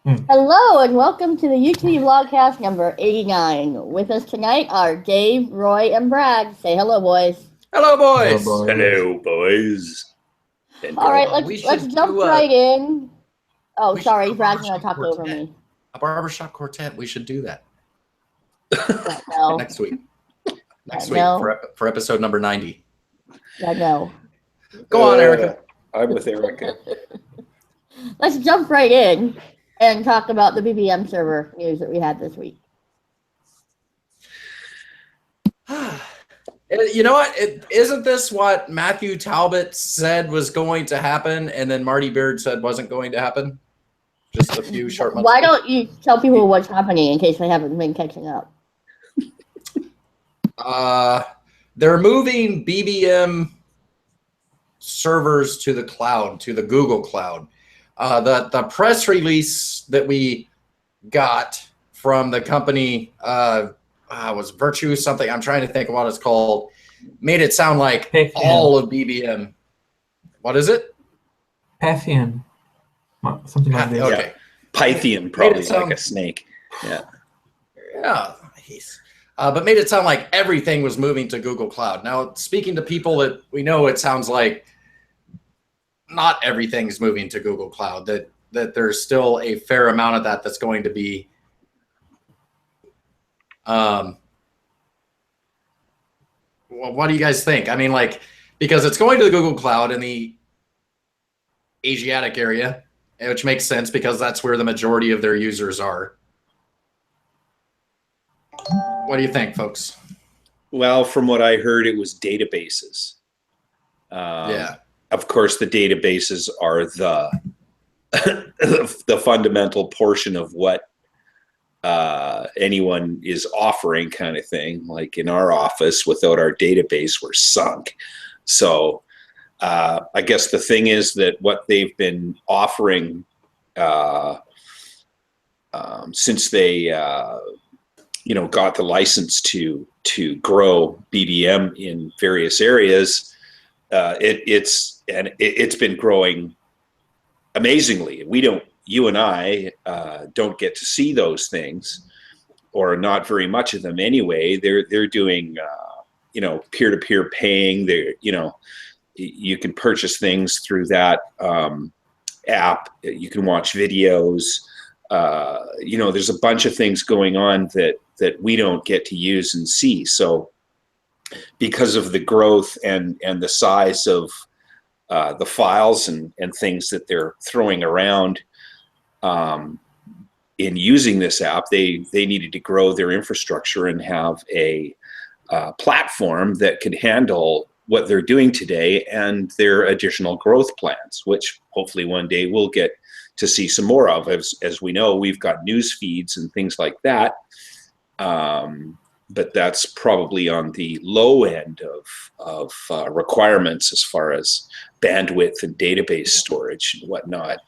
Hello and welcome to the UTB Blogcast number 89. With us tonight are Dave, Roy, and Brad. Say hello, boys. Hello, boys. Hello, boys. All right, let's jump right in. Oh, sorry, Brad's going to talk over me. A barbershop quartet. We should do that No. next week. Next week No. for episode number 90. Yeah, no. Go on, Erica. I'm with Erica. Let's jump right in and talk about the BBM server news that we had this week. You know what? Isn't this what Matthew Talbot said was going to happen, and then Marty Beard said wasn't going to happen? Just a few short months Why ago? don't you tell people what's happening in case they haven't been catching up? They're moving BBM servers to the cloud, to the Google Cloud. The press release that we got from the company was Virtue something. I'm trying to think of what it's called. Made it sound like all of BBM. What is it? Pythian. Something like that. Okay. Pythian, probably like a snake. Yeah. Yeah. But made it sound like everything was moving to Google Cloud. Now, speaking to people that we know, it sounds like not everything's moving to Google Cloud, that there's still a fair amount of that's going to be well, what do you guys think? I mean, like, because it's going to the Google Cloud in the Asiatic area, which makes sense because that's where the majority of their users are. What do you think, folks? Well, from what I heard, it was databases. Yeah. Of course, the databases are the fundamental portion of what anyone is offering, kind of thing. Like in our office, without our database, we're sunk. So I guess the thing is that what they've been offering since they got the license to grow BBM in various areas, it's been growing amazingly. You and I don't get to see those things, or not very much of them anyway. They're doing peer-to-peer paying. You can purchase things through that app. You can watch videos. There's a bunch of things going on that we don't get to use and see. So because of the growth and the size of the files and things that they're throwing around in using this app, they needed to grow their infrastructure and have a platform that could handle what they're doing today and their additional growth plans, which hopefully one day we'll get to see some more of. As we know, we've got news feeds and things like that. But that's probably on the low end of requirements as far as bandwidth and database storage and whatnot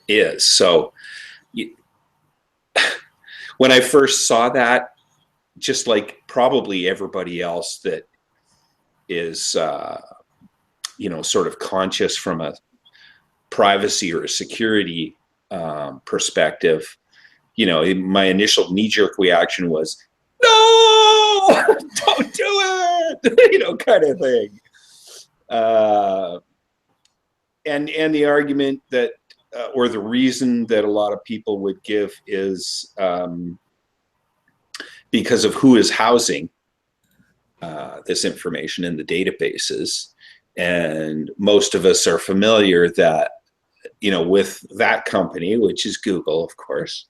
is. So when I first saw that, just like probably everybody else that is, sort of conscious from a privacy or a security perspective, my initial knee-jerk reaction was, no, don't do it, kind of thing. And the argument that, or the reason that a lot of people would give is because of who is housing this information in the databases. And most of us are familiar that, with that company, which is Google, of course,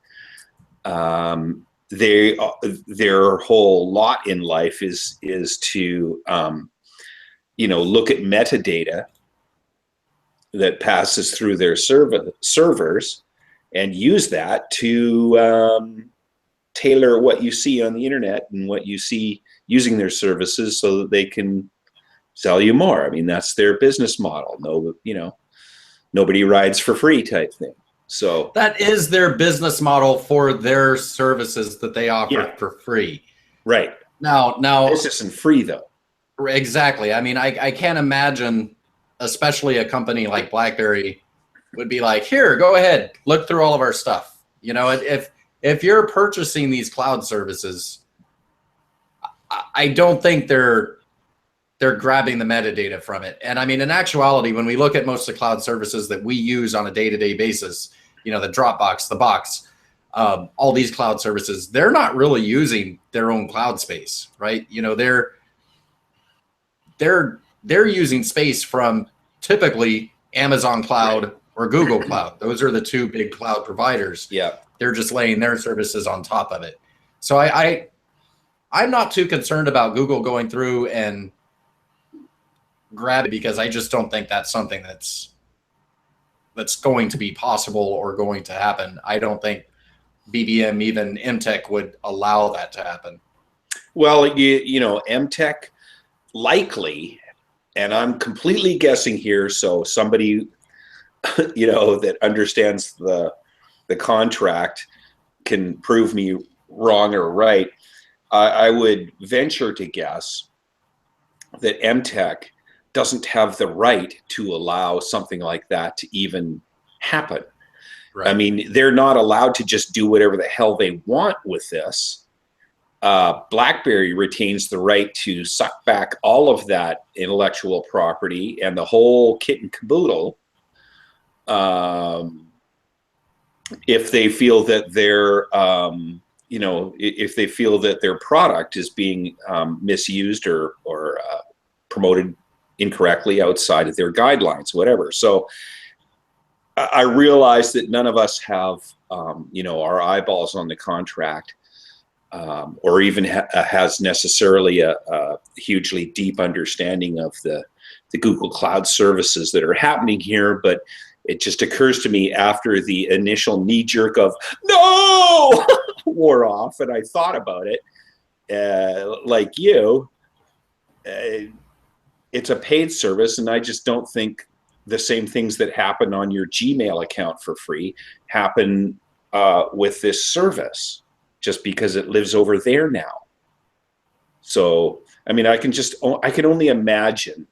their whole lot in life is to look at metadata that passes through their servers and use that to tailor what you see on the internet and what you see using their services so that they can sell you more. I mean, that's their business model. Nobody rides for free type thing. So that is their business model for their services that they offer for free. Right. Now this isn't free though. Exactly. I mean, I can't imagine, especially a company like BlackBerry, would be like, here, go ahead, look through all of our stuff. You know, if you're purchasing these cloud services, I don't think they're grabbing the metadata from it. And I mean, in actuality, when we look at most of the cloud services that we use on a day-to-day basis, you know, the Dropbox, the Box, all these cloud services, they're not really using their own cloud space, right? You know, they're using space from typically Amazon Cloud or Google Cloud. Those are the two big cloud providers. Yeah. They're just laying their services on top of it. So I'm not too concerned about Google going through and grab it, because I just don't think that's something that's going to be possible or going to happen. I don't think BBM, even MTech, would allow that to happen. Well, you know, MTech likely, and I'm completely guessing here, so somebody, you know, that understands the contract can prove me wrong or right. I would venture to guess that MTech doesn't have the right to allow something like that to even happen. Right. I mean, they're not allowed to just do whatever the hell they want with this. BlackBerry retains the right to suck back all of that intellectual property and the whole kit and caboodle if they feel that their, you know, if they feel that their product is being misused or promoted incorrectly outside of their guidelines, whatever. So I realize that none of us have, you know, our eyeballs on the contract, or even has necessarily a hugely deep understanding of the Google Cloud services that are happening here. But it just occurs to me after the initial knee jerk of no wore off, and I thought about it, like you, it's a paid service, and I just don't think the same things that happen on your Gmail account for free happen with this service, just because it lives over there now. So, I mean, I can only imagine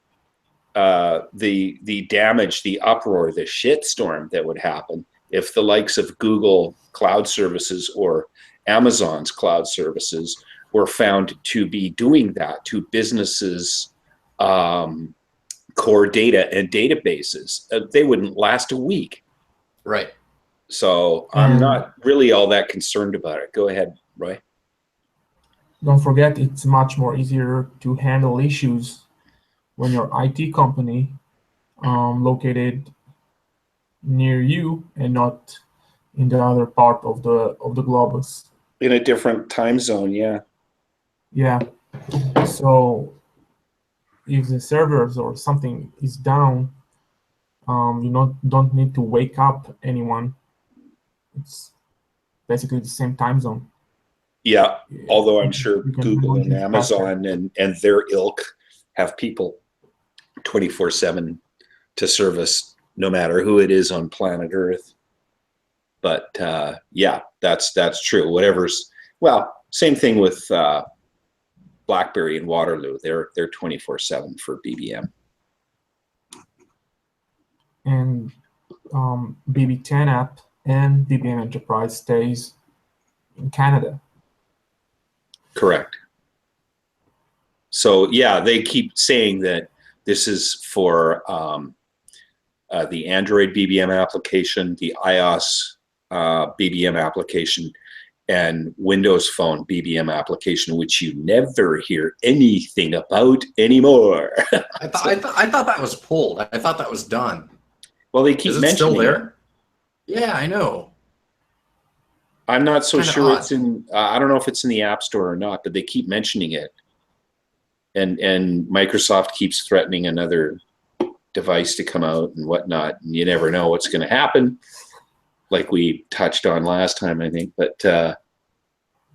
the damage, the uproar, the shitstorm that would happen if the likes of Google Cloud Services or Amazon's cloud services were found to be doing that to businesses' core data and databases. They wouldn't last a week. Right. So I'm not really all that concerned about it. Go ahead, Roy. Don't forget, it's much more easier to handle issues when your IT company located near you and not in the other part of the globus. In a different time zone, yeah. Yeah. So if the servers or something is down, you don't need to wake up anyone. It's basically the same time zone. Yeah, although I'm sure Google and Amazon and their ilk have people 24/7 to service no matter who it is on planet Earth. But yeah, that's true. Whatever's, well, same thing with BlackBerry and Waterloo. They're 24/7 for BBM. And BB10 app and BBM Enterprise stays in Canada. Correct. So yeah, they keep saying that this is for the Android BBM application, the iOS BBM application, and Windows Phone BBM application, which you never hear anything about anymore. I thought that was pulled. I thought that was done. Well, they keep mentioning it. Still there? Yeah, I know. I'm not so sure odd. It's in. I don't know if it's in the App Store or not, but they keep mentioning it, and Microsoft keeps threatening another device to come out and whatnot. And you never know what's going to happen, like we touched on last time, I think. But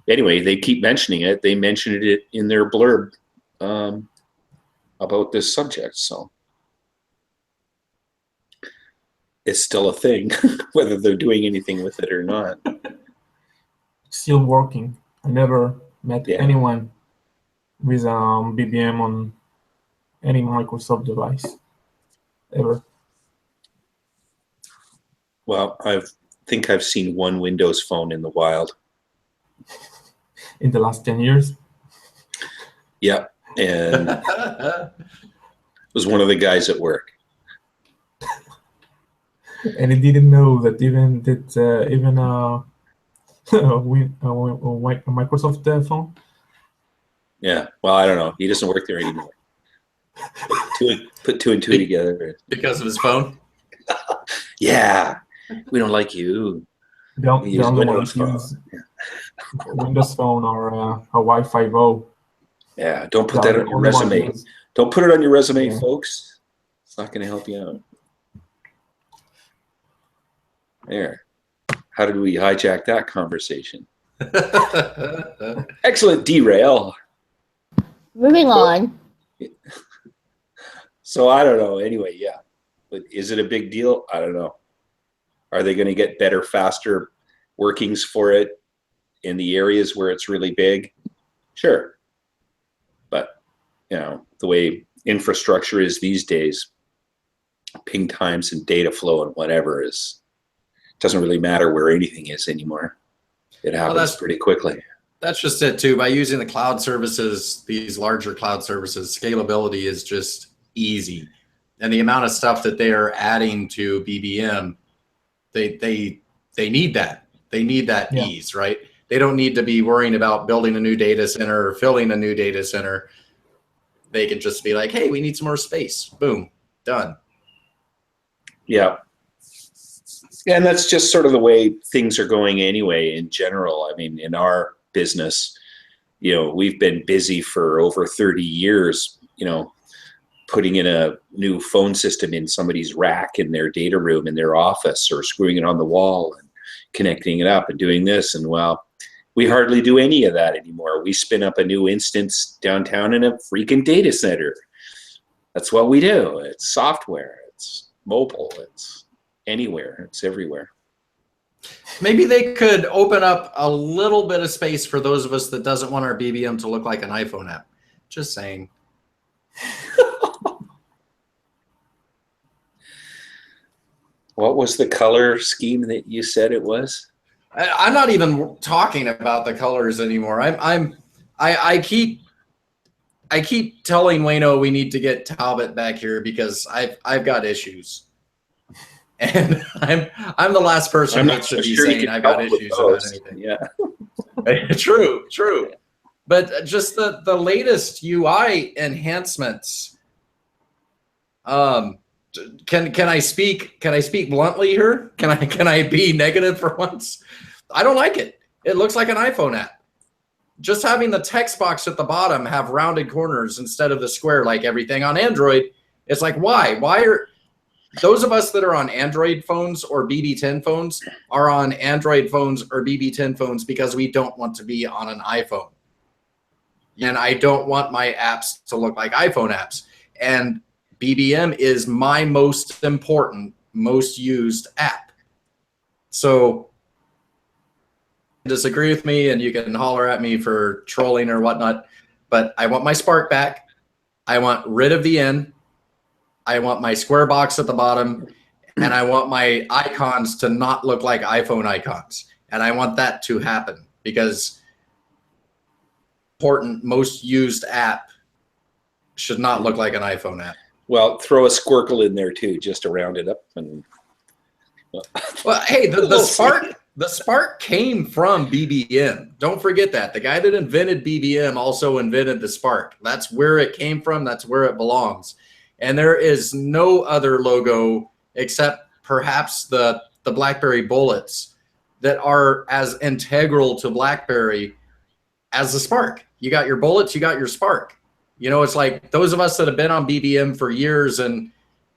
anyway, they keep mentioning it. They mentioned it in their blurb about this subject, so it's still a thing, whether they're doing anything with it or not. Still working. I never met anyone with BBM on any Microsoft device ever. Well, I think I've seen one Windows phone in the wild. In the last 10 years? Yeah, and it was one of the guys at work. And he didn't know that even a Microsoft phone? Yeah, well, I don't know. He doesn't work there anymore. Put two and two together. Because of his phone? Yeah, we don't like you. The We use only one Windows that Phone. use Windows Phone or a Wi-Fi Vo. Yeah, don't put The that on your only one resume. use- Don't put it on your resume, Yeah. folks. It's not going to help you out. There. How did we hijack that conversation? Excellent derail. Moving on. So I don't know. Anyway, yeah. But is it a big deal? I don't know. Are they going to get better, faster workings for it in the areas where it's really big? Sure. But, the way infrastructure is these days, ping times and data flow and whatever doesn't really matter where anything is anymore. It happens pretty quickly. That's just it too. By using the cloud services, these larger cloud services, scalability is just easy. And the amount of stuff that they are adding to BBM, they need that. They need that ease, right? They don't need to be worrying about building a new data center or filling a new data center. They can just be like, hey, we need some more space. Boom, done. Yeah. And that's just sort of the way things are going anyway in general. I mean, in our business, we've been busy for over 30 years, putting in a new phone system in somebody's rack in their data room in their office, or screwing it on the wall and connecting it up and doing this. And well, we hardly do any of that anymore. We spin up a new instance downtown in a freaking data center. That's what we do. It's software, it's mobile, it's anywhere, it's everywhere. Maybe they could open up a little bit of space for those of us that doesn't want our BBM to look like an iPhone app. Just saying. What was the color scheme that you said it was? I'm not even talking about the colors anymore. I keep telling Wayno we need to get Talbot back here because I've got issues, and I'm the last person that should be saying I've got issues about anything. Yeah, true. But just the latest UI enhancements. Can I speak bluntly here? Can I be negative for once? I don't like it. It looks like an iPhone app. Just having the text box at the bottom have rounded corners instead of the square like everything on Android. It's like, why? Why are those of us that are on Android phones or BB10 phones are on Android phones or BB10 phones because we don't want to be on an iPhone. And I don't want my apps to look like iPhone apps. And BBM is my most important, most used app. So disagree with me and you can holler at me for trolling or whatnot, but I want my Spark back. I want rid of the N. I want my square box at the bottom, and I want my icons to not look like iPhone icons. And I want that to happen because important, most used app should not look like an iPhone app. Well, throw a squircle in there too, just to round it up. And well, hey, the Spark came from BBM. Don't forget that. The guy that invented BBM also invented the Spark. That's where it came from. That's where it belongs. And there is no other logo except perhaps the BlackBerry bullets that are as integral to BlackBerry as the Spark. You got your bullets, you got your Spark. It's like those of us that have been on BBM for years and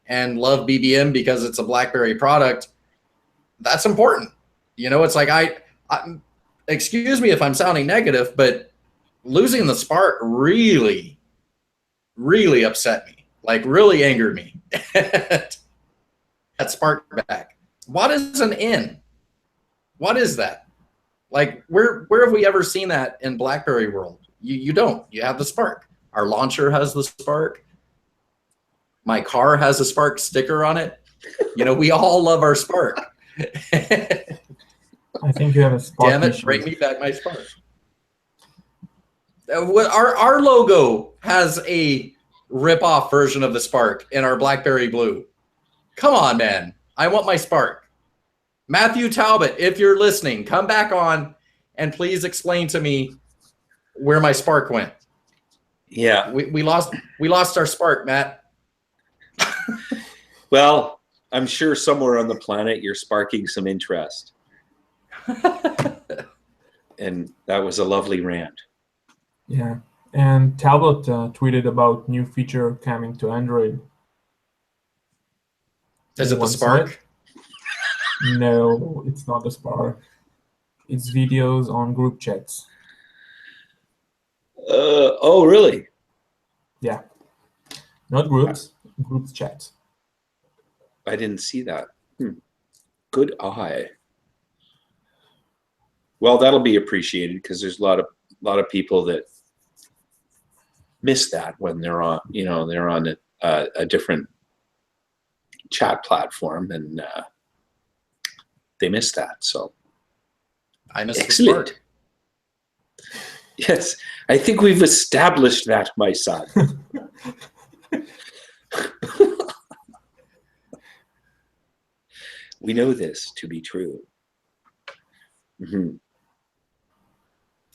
love BBM because it's a BlackBerry product, that's important. It's like I excuse me if I'm sounding negative, but losing the Spark really, really upset me. Like really angered me. That Spark back. What is an N? What is that? Like where have we ever seen that in BlackBerry world? You don't. You have the Spark. Our launcher has the Spark. My car has a Spark sticker on it. We all love our Spark. I think you have a spark Damn it! issue. Bring me back my spark. Our logo has a rip-off version of the spark in our BlackBerry blue. Come on, man! I want my spark. Matthew Talbot, if you're listening, come back on and please explain to me where my spark went. Yeah. We lost our spark, Matt. Well, I'm sure somewhere on the planet you're sparking some interest. And that was a lovely rant. Yeah. And Talbot tweeted about new feature coming to Android. Is it the Anyone saw spark? it? No, it's not the spark. It's videos on group chats. Oh, really? Yeah. Not groups, group chats. I didn't see that. Good eye. Well, that'll be appreciated because there's a lot of people that miss that when they're on, they're on a different chat platform, and they miss that. So I missed excellent. the spark. Yes, I think we've established that, my son. We know this to be true. Mm-hmm.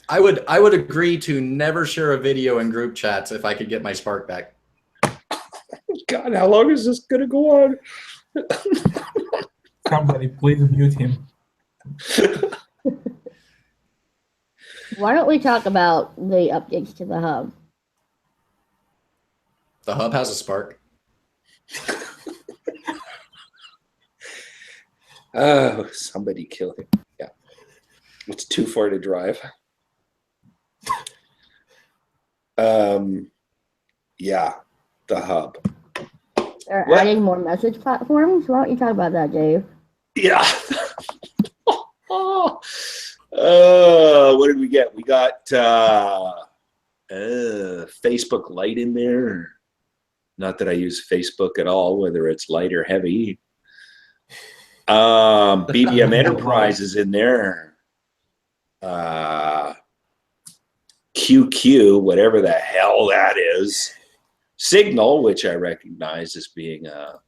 I would agree to never share a video in group chats if I could get my spark back. God, how long is this going to go on? Somebody please mute him. Why don't we talk about the updates to the hub? The hub has a spark. Oh, somebody kill him. Yeah. It's too far to drive. Yeah, the hub. They're What? adding more message platforms. Why don't you talk about that, Dave? Yeah. What did we get? We got Facebook Lite in there. Not that I use Facebook at all, whether it's light or heavy. BBM Enterprise is in there. QQ, whatever the hell that is. Signal, which I recognize as being a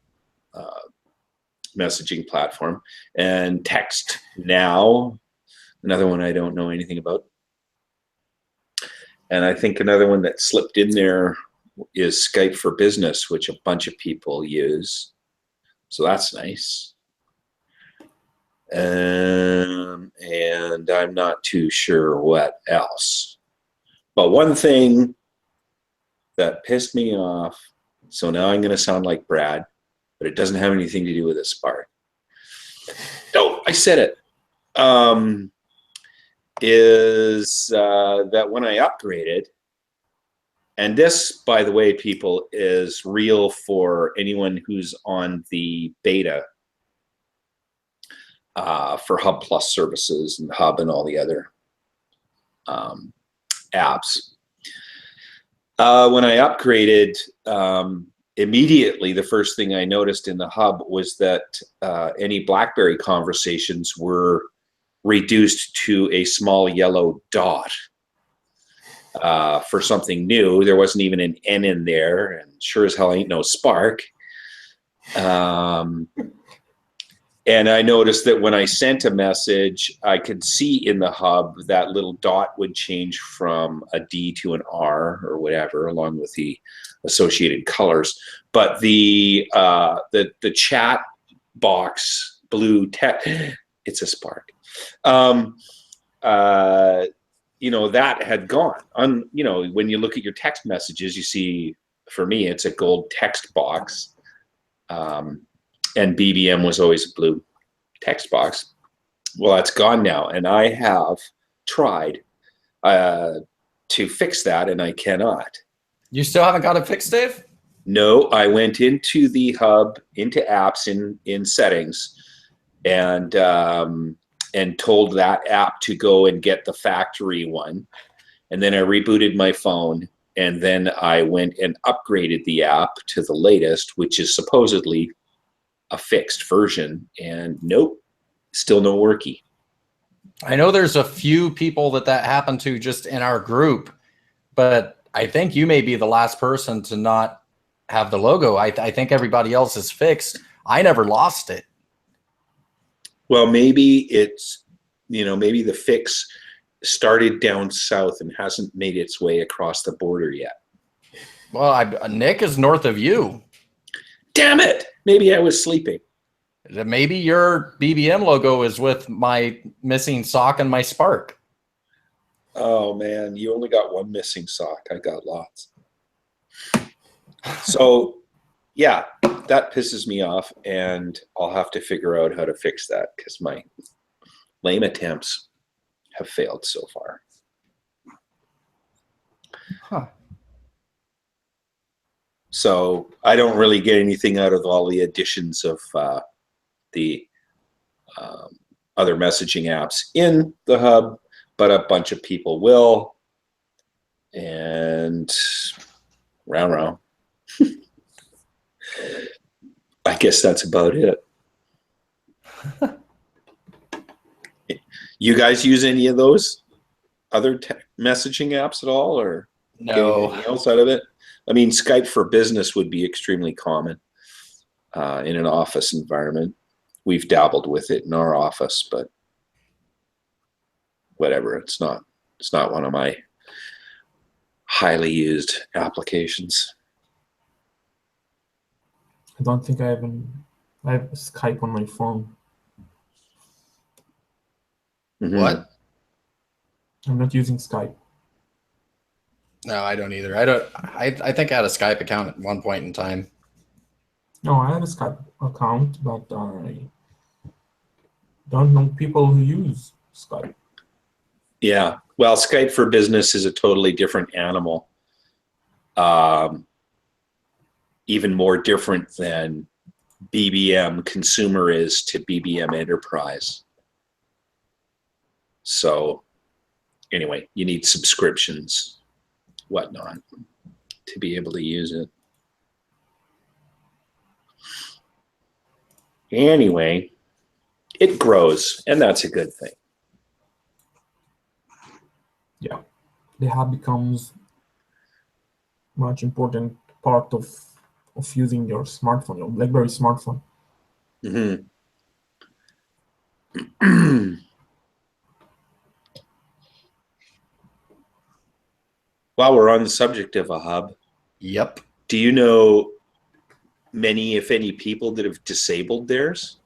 messaging platform. And Text Now, another one I don't know anything about. And I think another one that slipped in there is Skype for Business, which a bunch of people use. So that's nice. And I'm not too sure what else. But one thing that pissed me off, so now I'm going to sound like Brad, but it doesn't have anything to do with a spark. No, I said it. Is that when I upgraded, and this, by the way, people, is real for anyone who's on the beta for Hub Plus services and Hub and all the other apps. When I upgraded, immediately the first thing I noticed in the Hub was that any BlackBerry conversations were reduced to a small yellow dot. For something new, there wasn't even an N in there, and sure as hell ain't no spark. And I noticed that when I sent a message, I could see in the Hub that little dot would change from a D to an R or whatever, along with the associated colors. But the chat box blue text, it's a spark. That had gone. When you look at your text messages, you see, for me, it's a gold text box. And BBM was always a blue text box. Well, that's gone now, and I have tried to fix that, and I cannot. You still haven't got it fixed, Dave? No, I went into the Hub, into apps in settings, and told that app to go and get the factory one. And then I rebooted my phone, and then I went and upgraded the app to the latest, which is supposedly a fixed version, and nope, Still no worky. I know there's a few people that happened to just in our group, but I think you may be the last person to not have the logo. I think everybody else is fixed. I never lost it. Well, maybe it's, maybe the fix started down south and hasn't made its way across the border yet. Well, Nick is north of you. Damn it! Maybe I was sleeping. Maybe your BBM logo is with my missing sock and my spark. Oh man, you only got one missing sock. I got lots. So yeah, that pisses me off, and I'll have to figure out how to fix that because my lame attempts have failed so far. Huh. So I don't really get anything out of all the additions of the other messaging apps in the hub, but a bunch of people will. And round. I guess that's about it. You guys use any of those other messaging apps at all, or No. get anything else out of it? I mean, Skype for Business would be extremely common in an office environment. We've dabbled with it in our office, but whatever. It's not one of my highly used applications. I don't think I have Skype on my phone. Mm-hmm. What? I'm not using Skype. No, I don't either. I think I had a Skype account at one point in time. No, I have a Skype account, but I don't know people who use Skype. Yeah. Well, Skype for Business is a totally different animal. Even more different than BBM Consumer is to BBM Enterprise. So anyway, you need subscriptions, whatnot, to be able to use it. Anyway, it grows, and that's a good thing. Yeah, the hub becomes much important part of using your smartphone, your BlackBerry smartphone. Mm-hmm. While we're on the subject of a hub, Yep. do you know many, if any, people that have disabled theirs?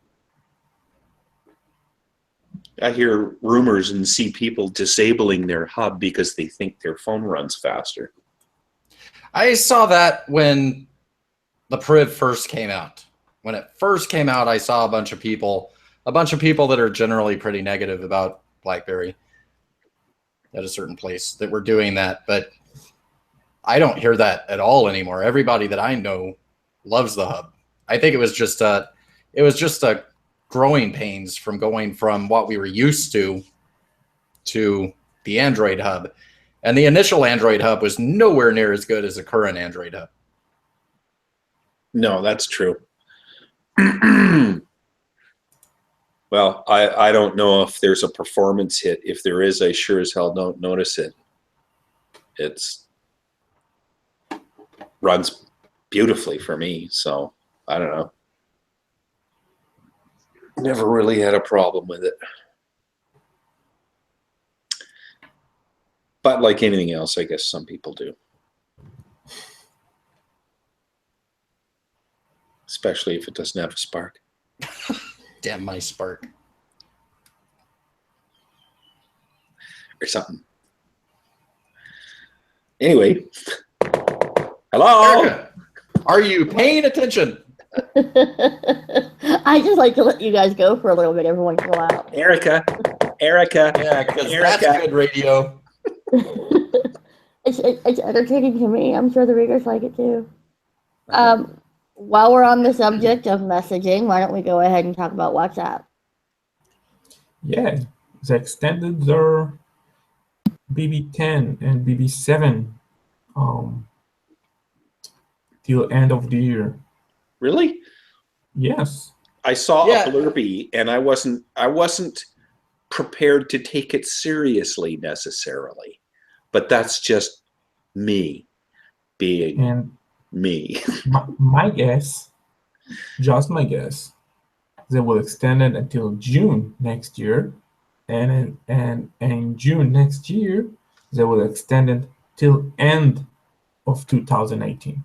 I hear rumors and see people disabling their hub because they think their phone runs faster. I saw that when the Priv first came out. When it first came out, I saw a bunch of people that are generally pretty negative about BlackBerry at a certain place that were doing that. But I don't hear that at all anymore. Everybody that I know loves the hub. I think it was just a growing pains from going from what we were used to the Android hub. And the initial Android hub was nowhere near as good as the current Android hub. No, that's true. Well, I don't know if there's a performance hit. If there is, I sure as hell don't notice it. It's runs beautifully for me, so I don't know. Never really had a problem with it. But like anything else, I guess some people do. Especially if it doesn't have a spark. Damn my spark. Or something. Anyway. Hello? Erica, are you paying attention? I just like to let you guys go for a little bit every once in a while. Erica. Yeah, because that's good radio. It's entertaining to me. I'm sure the readers like it too. While we're on the subject of messaging, why don't we go ahead and talk about WhatsApp? Yeah, they extended their BB10 and BB7 till end of the year. Really? Yes. I saw Yeah. a blurby, and I wasn't prepared to take it seriously necessarily. But that's just me being And me. my guess, just my guess, they will extend it until June next year, and in June next year, they will extend it till end of 2018.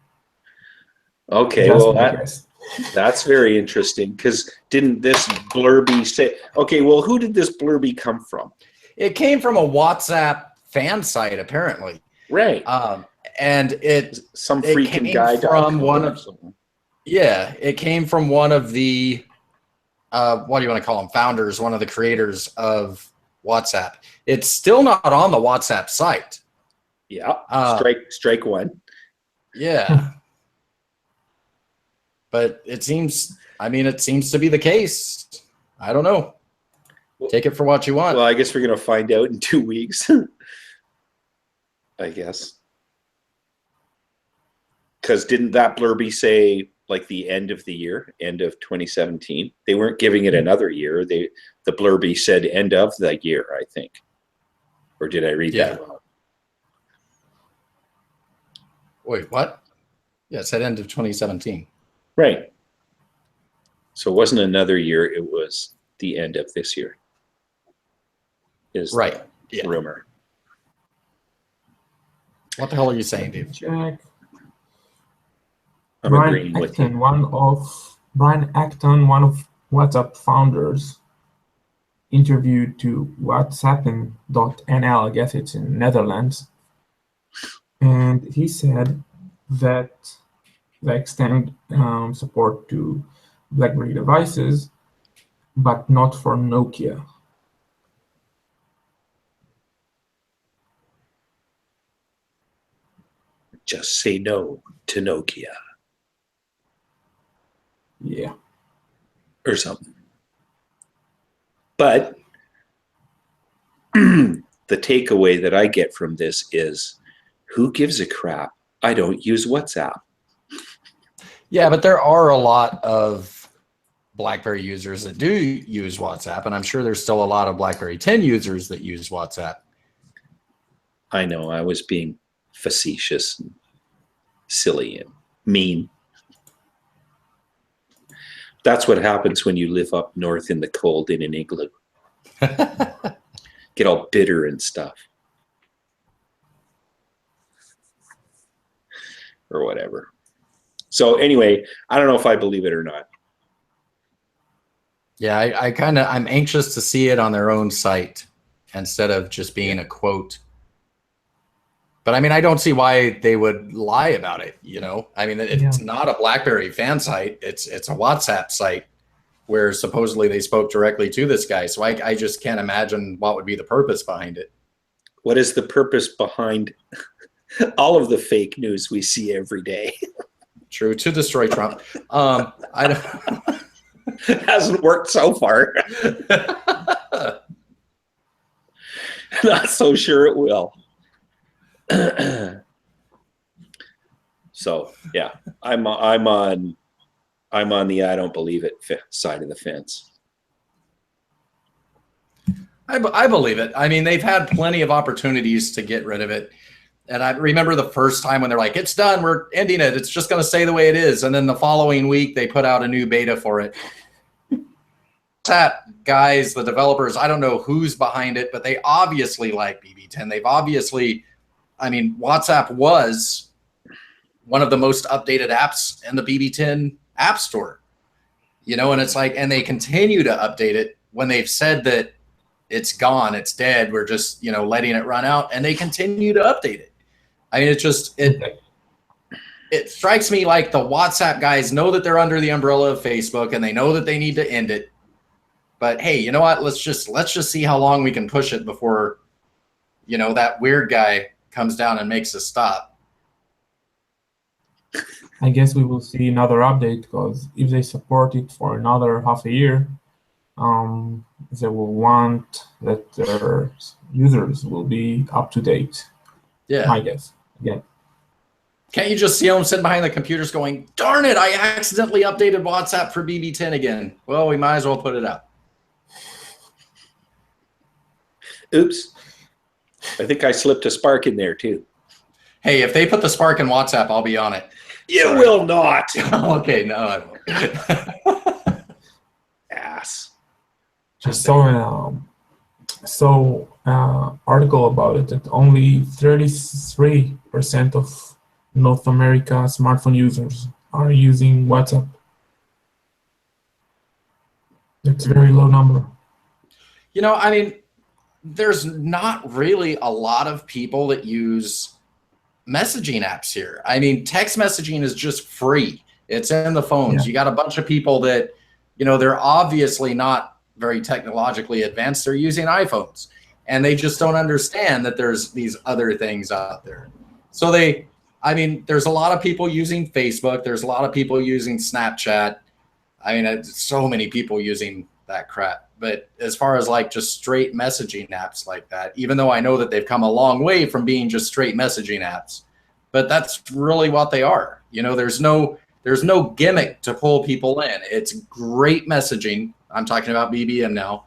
Okay, Just well my guess. that's very interesting, because didn't this blurby say? Okay, well, who did this blurby come from? It came from a WhatsApp fan site, apparently. Right, And some it freaking came guy from one or of something. it came from one of the what do you want to call them, founders, one of the creators of WhatsApp. It's still not on the WhatsApp site. Yeah, strike one. Yeah. But it seems to be the case. I don't know. Take it for what you want. Well, I guess we're gonna find out in 2 weeks. I guess. Because didn't that blurby say like the end of the year, end of 2017? They weren't giving it another year. The blurby said end of the year, I think. Or did I read that wrong? Wait, what? Yeah, it said end of 2017. Right. So it wasn't another year, it was the end of this year. Is Right. the Yeah. rumor. What the hell are you saying, dude? Check. I'm agreeing with you. Brian Acton, one of WhatsApp founders, interviewed to WhatsAppen.nl, I guess it's in Netherlands, and he said that they extend support to BlackBerry devices, but not for Nokia. Just say no to Nokia. Yeah. Or something. But the takeaway that I get from this is, who gives a crap? I don't use WhatsApp. Yeah, but there are a lot of BlackBerry users that do use WhatsApp, and I'm sure there's still a lot of BlackBerry 10 users that use WhatsApp. I know, I was being facetious and silly and mean. That's what happens when you live up north in the cold in an igloo. Get all bitter and stuff. Or whatever. So anyway, I don't know if I believe it or not. Yeah, I'm anxious to see it on their own site instead of just being a quote. But I mean, I don't see why they would lie about it, you know? I mean, it's not a BlackBerry fan site. It's a WhatsApp site where supposedly they spoke directly to this guy. So I just can't imagine what would be the purpose behind it. What is the purpose behind all of the fake news we see every day? True, to destroy Trump. I don't. Hasn't worked so far. Not so sure it will. So yeah, I'm on the I don't believe it side of the fence. I believe it. I mean, they've had plenty of opportunities to get rid of it. And I remember the first time when they're like, it's done, we're ending it. It's just going to stay the way it is. And then the following week, they put out a new beta for it. That guys, the developers, I don't know who's behind it, but they obviously like BB10. They've obviously, I mean, WhatsApp was one of the most updated apps in the BB10 App Store. You know, and it's like, and they continue to update it when they've said that it's gone, it's dead, we're just, you know, letting it run out, and they continue to update it. I mean, it strikes me like the WhatsApp guys know that they're under the umbrella of Facebook and they know that they need to end it. But hey, you know what? Let's just see how long we can push it before, you know, that weird guy comes down and makes a stop. I guess we will see another update, because if they support it for another half a year, they will want that their users will be up to date. Yeah. I guess. Again. Can't you just see them sitting behind the computers going, darn it, I accidentally updated WhatsApp for BB10 again. Well, we might as well put it up. Oops. I think I slipped a spark in there too. Hey, if they put the spark in WhatsApp, I'll be on it. You Sorry. will not. Okay, no, I won't. Ass. Just So article about it that only 33% of North America smartphone users are using WhatsApp. That's a very low number. You know, I mean, there's not really a lot of people that use messaging apps here. I mean, text messaging is just free. It's in the phones. Yeah. You got a bunch of people that, you know, they're obviously not very technologically advanced. They're using iPhones and they just don't understand that there's these other things out there. So there's a lot of people using Facebook. There's a lot of people using Snapchat. I mean, it's so many people using that crap. But as far as like just straight messaging apps like that, even though I know that they've come a long way from being just straight messaging apps, but that's really what they are. You know, there's no gimmick to pull people in. It's great messaging. I'm talking about BBM now.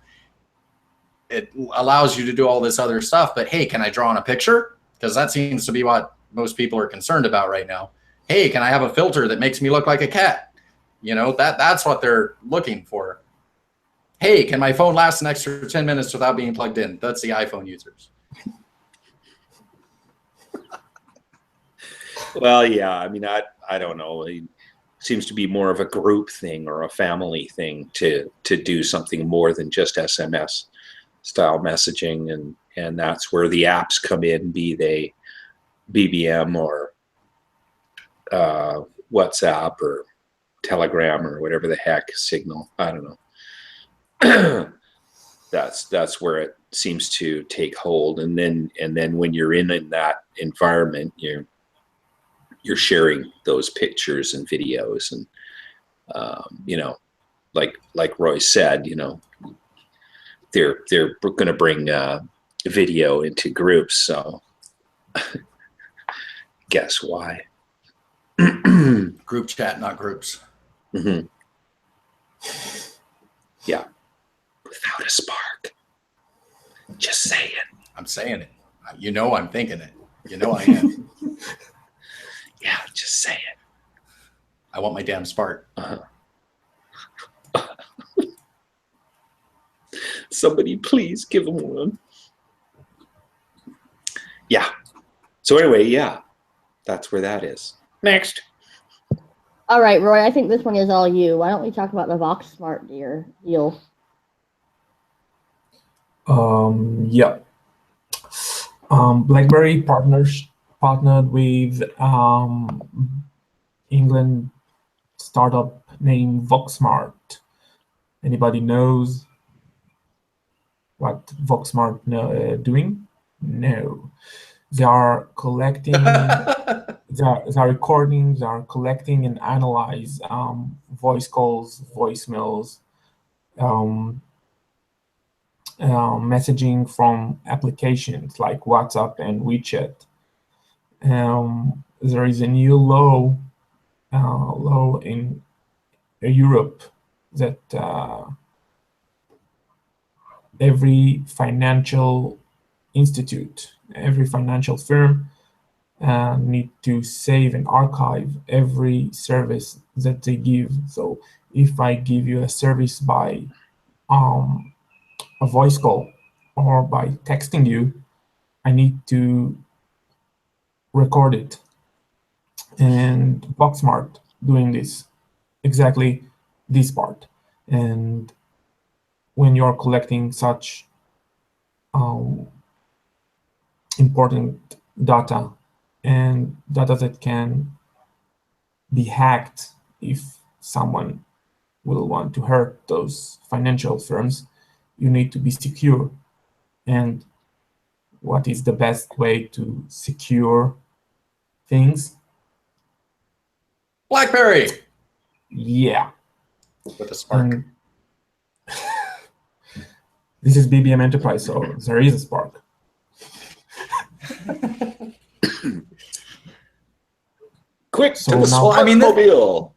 It allows you to do all this other stuff, but hey, can I draw on a picture? Because that seems to be what most people are concerned about right now. Hey, can I have a filter that makes me look like a cat? You know, that's what they're looking for. Hey, can my phone last an extra 10 minutes without being plugged in? That's the iPhone users. Well, yeah. I mean, I don't know. It seems to be more of a group thing or a family thing to do something more than just SMS style messaging, and that's where the apps come in, be they BBM or WhatsApp or Telegram or whatever the heck, Signal. I don't know. That's where it seems to take hold, and then when you're in that environment, you're sharing those pictures and videos, and you know, like Roy said, you know, they're going to bring video into groups, so guess why? Group chat, not groups. Mm-hmm. Yeah. Without a spark. Just saying. I'm saying it. You know I'm thinking it. You know I am. Yeah, just saying. I want my damn spark. Somebody please give him one. Yeah. So anyway, yeah. That's where that is. Next. All right, Roy, I think this one is all you. Why don't we talk about the Vox Smart deal? Yeah. BlackBerry partnered with England startup named VoxSmart. Anybody knows what VoxSmart doing? No. They are collecting, they are recording, they are collecting and analyze voice calls, voicemails, messaging from applications like WhatsApp and WeChat. There is a new law in Europe that every financial institute, every financial firm need to save and archive every service that they give. So if I give you a service by a voice call or by texting you, I need to record it. And VoxSmart doing this, exactly this part. And when you're collecting such important data and data that can be hacked if someone will want to hurt those financial firms, you need to be secure. And what is the best way to secure things? BlackBerry. Yeah. With a spark. And this is BBM Enterprise, so there is a spark. Quick So to the now- I mean, Swapmobile.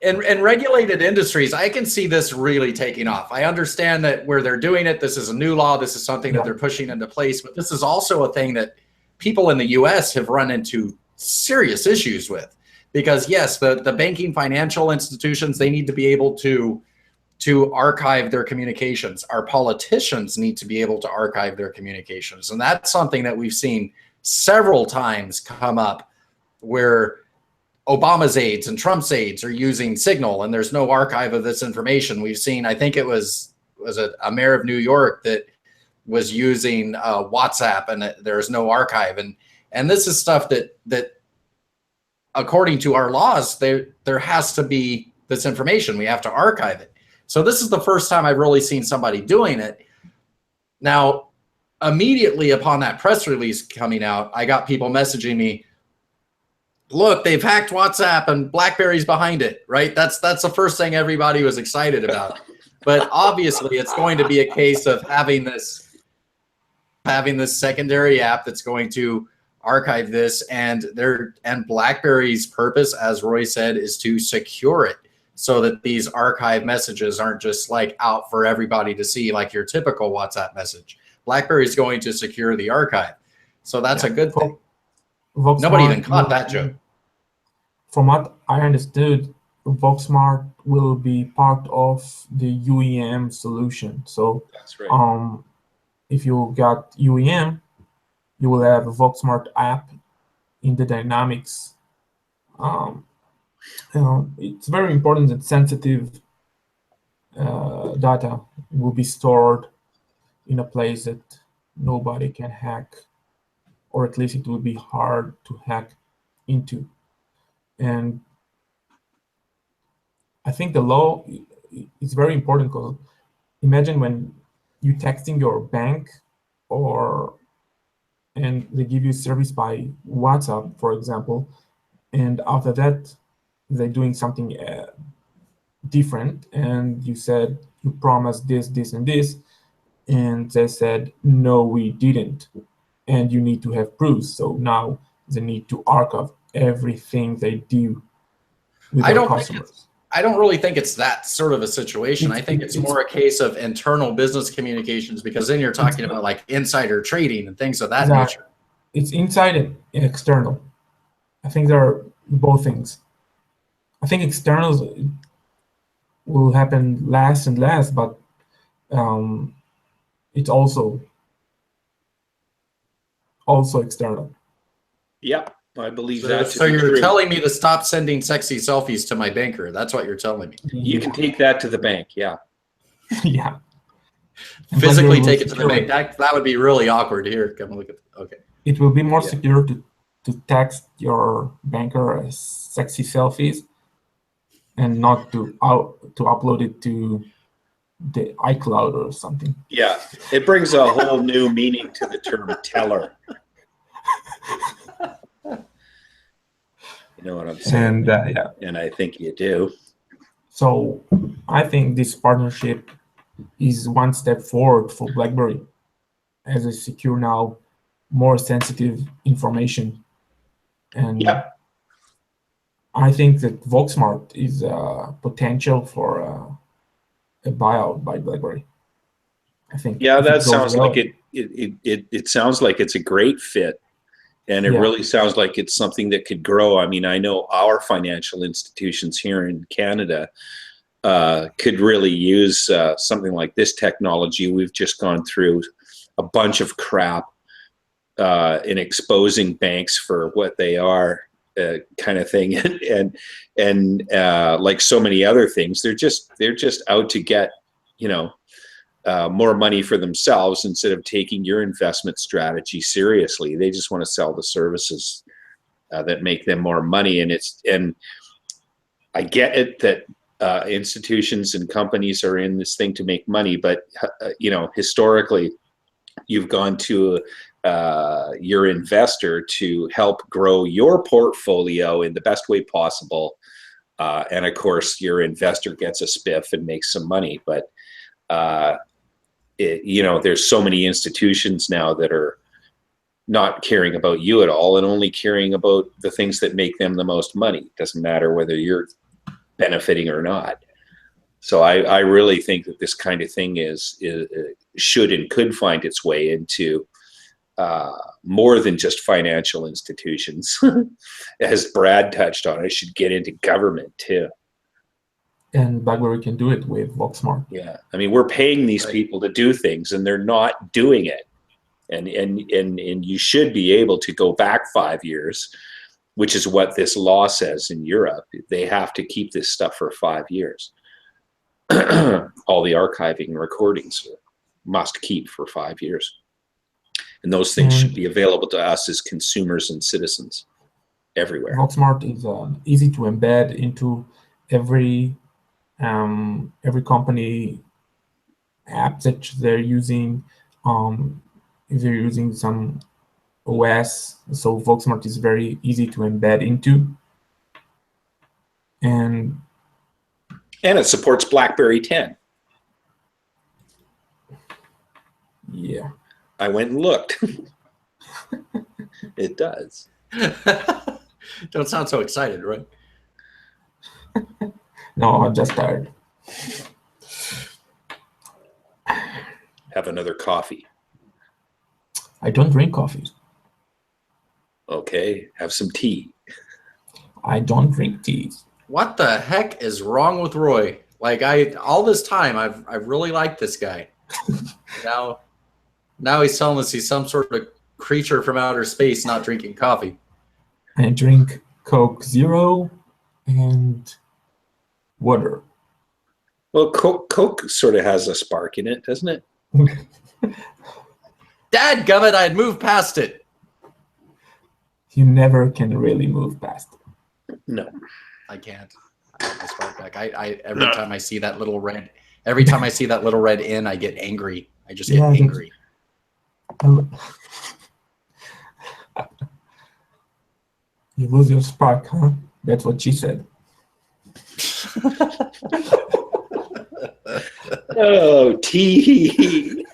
in regulated industries, I can see this really taking off. I understand that where they're doing it, this is a new law. This is something that Yeah. they're pushing into place. But this is also a thing that people in the U.S. have run into serious issues with. Because, yes, the banking financial institutions, they need to be able to archive their communications. Our politicians need to be able to archive their communications. And that's something that we've seen several times come up where Obama's aides and Trump's aides are using Signal and there's no archive of this information. We've seen, I think it was a mayor of New York that was using WhatsApp and there's no archive. And this is stuff that according to our laws, there has to be this information. We have to archive it. So this is the first time I've really seen somebody doing it. Now, immediately upon that press release coming out, I got people messaging me, look, they've hacked WhatsApp and BlackBerry's behind it, right? That's the first thing everybody was excited about. But obviously it's going to be a case of having this secondary app that's going to archive this, and BlackBerry's purpose, as Roy said, is to secure it so that these archive messages aren't just like out for everybody to see like your typical WhatsApp message. BlackBerry's going to secure the archive. So that's a good thing. Nobody even caught that joke. From what I understood, VoxSmart will be part of the UEM solution. So That's right. if you got UEM, you will have a VoxSmart app in the Dynamics. It's very important that sensitive data will be stored in a place that nobody can hack, or at least it will be hard to hack into. And I think the law is very important, because imagine when you texting your bank and they give you service by WhatsApp, for example, and after that they're doing something different, and you said you promised this, this, and this, and they said no, we didn't, and you need to have proofs. So now they need to archive everything they do with their customers. I don't really think it's that sort of a situation. I think it's more a case of internal business communications, because then you're talking about like insider trading and things of that nature. It's inside and external. I think there are both things. I think externals will happen last and last, but it's also external. Yeah, I believe that. So you're telling me to stop sending sexy selfies to my banker. That's what you're telling me. You can take that to the bank. Yeah. Yeah. Physically take it to the bank. That would be really awkward. Here, come look at. Okay. It will be more secure to text your banker as sexy selfies, and not to upload it to the iCloud or something. Yeah, it brings a whole new meaning to the term teller. You know what I'm saying? And And I think you do. So I think this partnership is one step forward for BlackBerry as they secure now more sensitive information. And I think that VoxSmart is potential for a buyout by BlackBerry. I think. Yeah, that sounds like it sounds like it's a great fit. And it really sounds like it's something that could grow. I mean, I know our financial institutions here in Canada could really use something like this technology. We've just gone through a bunch of crap in exposing banks for what they are, kind of thing, and like so many other things, they're just out to get, more money for themselves instead of taking your investment strategy seriously. They just want to sell the services that make them more money. And I get it that institutions and companies are in this thing to make money, but historically, you've gone to your investor to help grow your portfolio in the best way possible. And of course, your investor gets a spiff and makes some money, but there's so many institutions now that are not caring about you at all and only caring about the things that make them the most money. Doesn't matter whether you're benefiting or not. So I really think that this kind of thing is should and could find its way into more than just financial institutions. As Brad touched on, it should get into government too. And BlackBerry can do it with VoxMart. Yeah, I mean, we're paying these people to do things, and they're not doing it. And you should be able to go back 5 years, which is what this law says in Europe. They have to keep this stuff for 5 years. All the archiving and recordings must keep for 5 years. And those things should be available to us as consumers and citizens everywhere. VoxMart is easy to embed into every company app that they're using. If you're using some OS, so VoxMart is very easy to embed into. And it supports BlackBerry 10. Yeah. I went and looked. It does. Don't sound so excited, right? No, I'm just tired. Have another coffee. I don't drink coffee. Okay, have some tea. I don't drink tea. What the heck is wrong with Roy? Like all this time, I've really liked this guy. Now he's telling us he's some sort of creature from outer space, not drinking coffee. I drink Coke Zero and water. Well, Coke sort of has a spark in it, doesn't it? Dadgummit, I had moved past it. You never can really move past it. No. I can't. I have my spark back. Every time I see that little red in, I get angry. I just get angry. You lose your spark, huh? That's what she said. Oh, tea.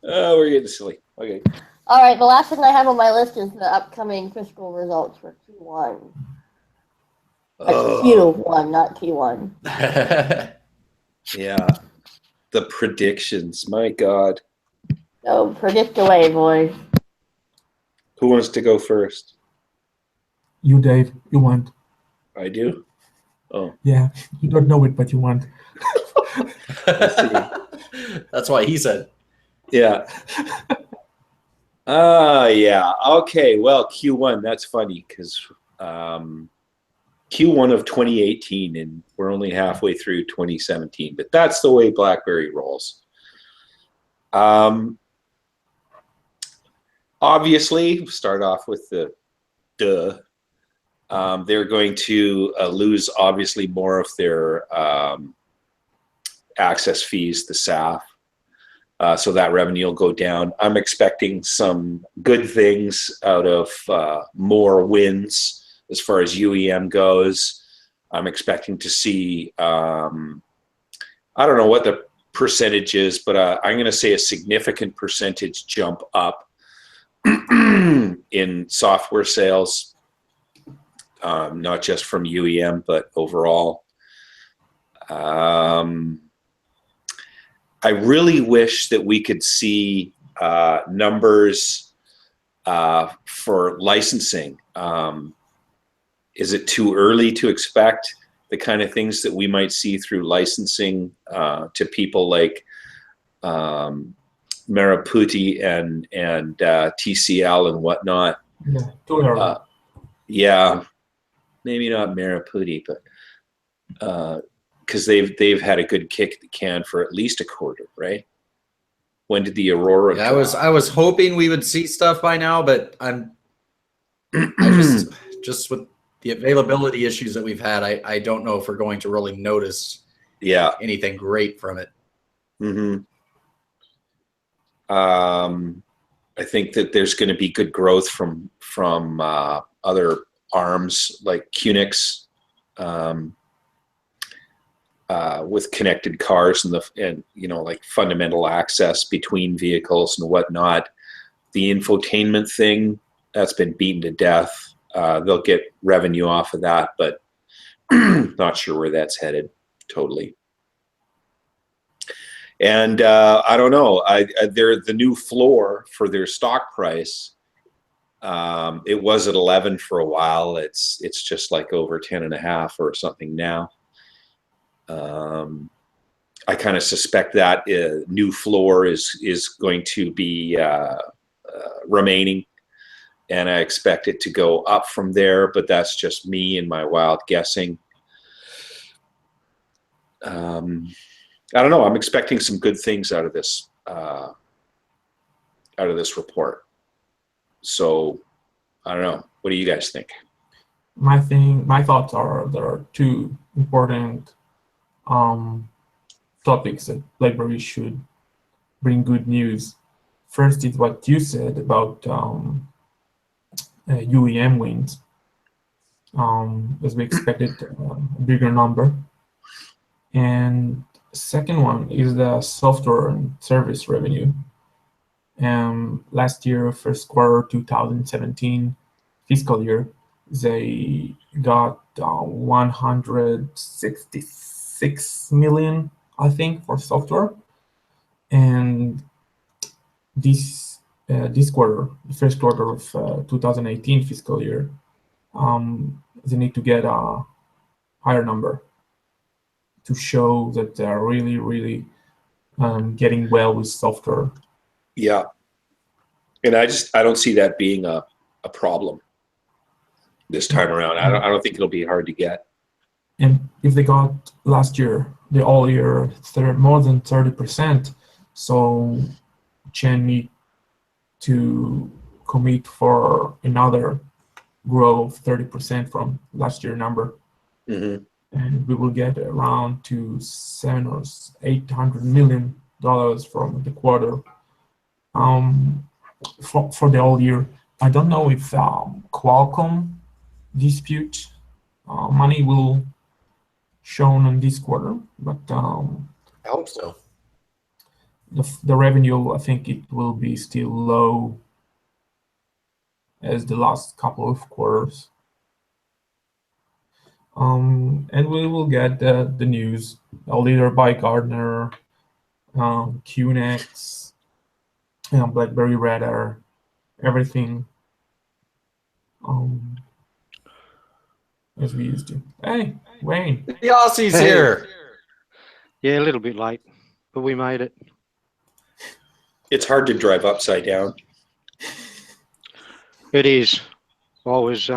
Oh, we're getting silly. Okay. All right, the last thing I have on my list is the upcoming fiscal results for Q1. Q1, not T1. Yeah. The predictions. My God. So predict away, boys. Who wants to go first? You, Dave. You want. I do? Oh. Yeah. You don't know it, but you want. Let's see. That's why he said. Yeah. Yeah. Okay. Well, Q1, that's funny because Q1 of 2018, and we're only halfway through 2017, but that's the way BlackBerry rolls. Obviously, start off with the duh. They're going to lose obviously more of their access fees, the SAF. So that revenue will go down. I'm expecting some good things out of more wins as far as UEM goes. I'm expecting to see, I don't know what the percentage is, but I'm going to say a significant percentage jump up in software sales, not just from UEM, but overall. I really wish that we could see numbers for licensing. Is it too early to expect the kind of things that we might see through licensing to people like Maraputi and TCL and whatnot? Yeah, too early. Yeah, maybe not Maraputi, but because they've had a good kick at the can for at least a quarter, right? When did the Aurora? Yeah, I was hoping we would see stuff by now, but I just with the availability issues that we've had, I don't know if we're going to really notice anything great from it. Mm-hmm. I think that there's going to be good growth from other arms like QNX, with connected cars and like fundamental access between vehicles and whatnot. The infotainment thing, that's been beaten to death. They'll get revenue off of that, but not sure where that's headed totally. And I don't know. They're the new floor for their stock price. It was at 11 for a while. It's just like over 10.5 or something now. I kind of suspect that new floor is going to be remaining, and I expect it to go up from there. But that's just me and my wild guessing. I don't know. I'm expecting some good things out of this report. So I don't know. What do you guys think? My thoughts are there are two important topics that BlackBerry should bring good news. First is what you said about UEM wins, as we expected a bigger number. And second one is the software and service revenue. Last year, first quarter 2017 fiscal year, they got 166 million, I think, for software. And this quarter, the first quarter of 2018 fiscal year, they need to get a higher number to show that they're really, really getting well with software. Yeah. And I don't see that being a problem this time around. I don't think it'll be hard to get. And if they got last year, the all year, more than 30%, so Chen need to commit for another growth of 30% from last year number. Mm-hmm. And we will get around to $700 or $800 million from the quarter. For the whole year. I don't know if Qualcomm dispute money will shown on this quarter, but I hope so. The revenue, I think it will be still low as the last couple of quarters. And we will get the news, a leader by Gartner, QNX, BlackBerry Radar, everything as we used to. Hey, Wayne. The Aussie's here. Yeah, a little bit late, but we made it. It's hard to drive upside down. It is. I was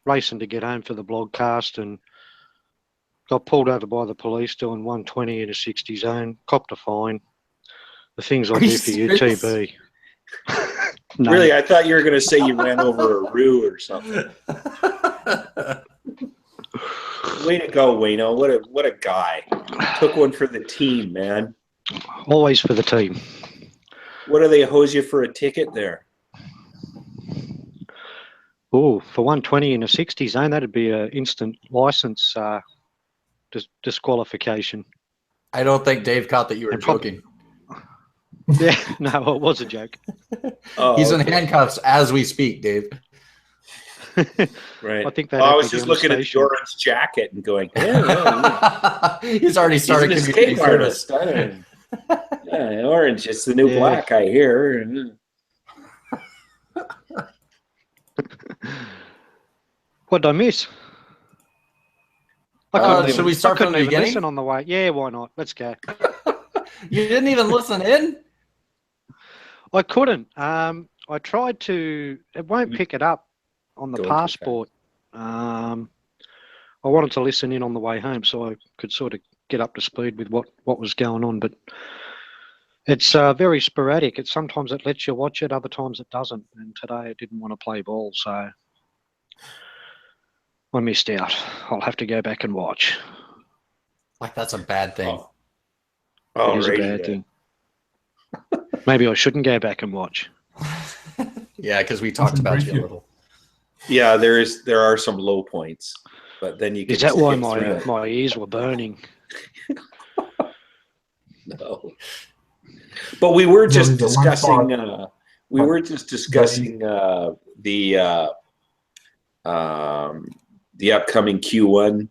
racing to get home for the blogcast and got pulled over by the police doing 120 in a 60 zone, copped a fine. The things I do for UTB. No. Really, I thought you were going to say you ran over a roo or something. Way to go, Wayno. What a guy. Took one for the team, man. Always for the team. What do they hose you for a ticket there? Oh, for 120 in a 60 zone, that'd be an instant license disqualification. I don't think Dave caught that you were joking. Yeah, no, it was a joke. He's in handcuffs as we speak, Dave. Right. I think that. I was just looking at the orange jacket and going, yeah. He's already started community service. Yeah, orange. It's the new black, I hear. What did I miss? Should we start from the beginning? Listen on the way. Yeah, why not? Let's go. You didn't even listen in? I couldn't. I tried to. It won't pick it up on the passport. I wanted to listen in on the way home so I could sort of get up to speed with what was going on, but it's very sporadic. Sometimes it lets you watch it, other times it doesn't. And today it didn't want to play ball, so I missed out. I'll have to go back and watch. Like that's a bad thing. It is a bad thing. Maybe I shouldn't go back and watch. Yeah, because we talked about you a little. Yeah, there are some low points, but then you. Is that why my ears were burning? No. But we were just discussing We were just discussing the upcoming Q1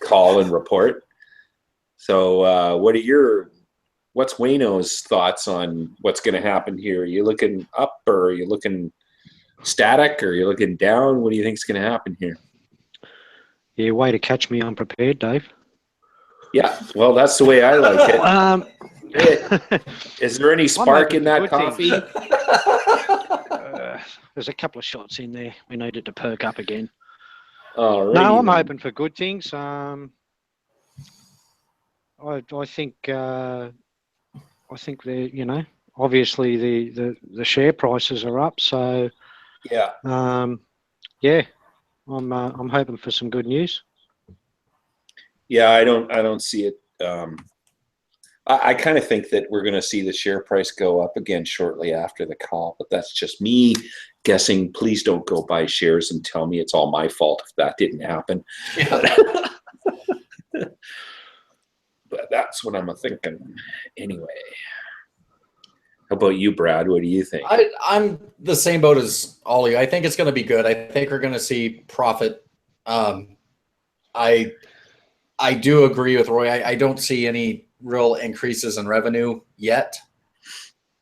call and report. So what's Wayno's thoughts on what's going to happen here? Are you looking up, or are you looking static, or are you looking down? What do you think is going to happen here? Yeah, way to catch me unprepared, Dave. Yeah, well, that's the way I like it. Is there any spark in that coffee? There's a couple of shots in there. We needed to perk up again. Alrighty, No, I'm then. hoping for good things. I think the obviously the share prices are up, so Yeah. yeah, I'm hoping for some good news. Yeah, I don't see it. I kind of think that we're going to see the share price go up again shortly after the call, but that's just me guessing. Please don't go buy shares and tell me it's all my fault if that didn't happen. Yeah. But that's what I'm thinking. Anyway, how about you, Brad? What do you think? I'm the same boat as Ollie. I think it's going to be good. I think we're going to see profit. I do agree with Roy. I don't see any real increases in revenue yet.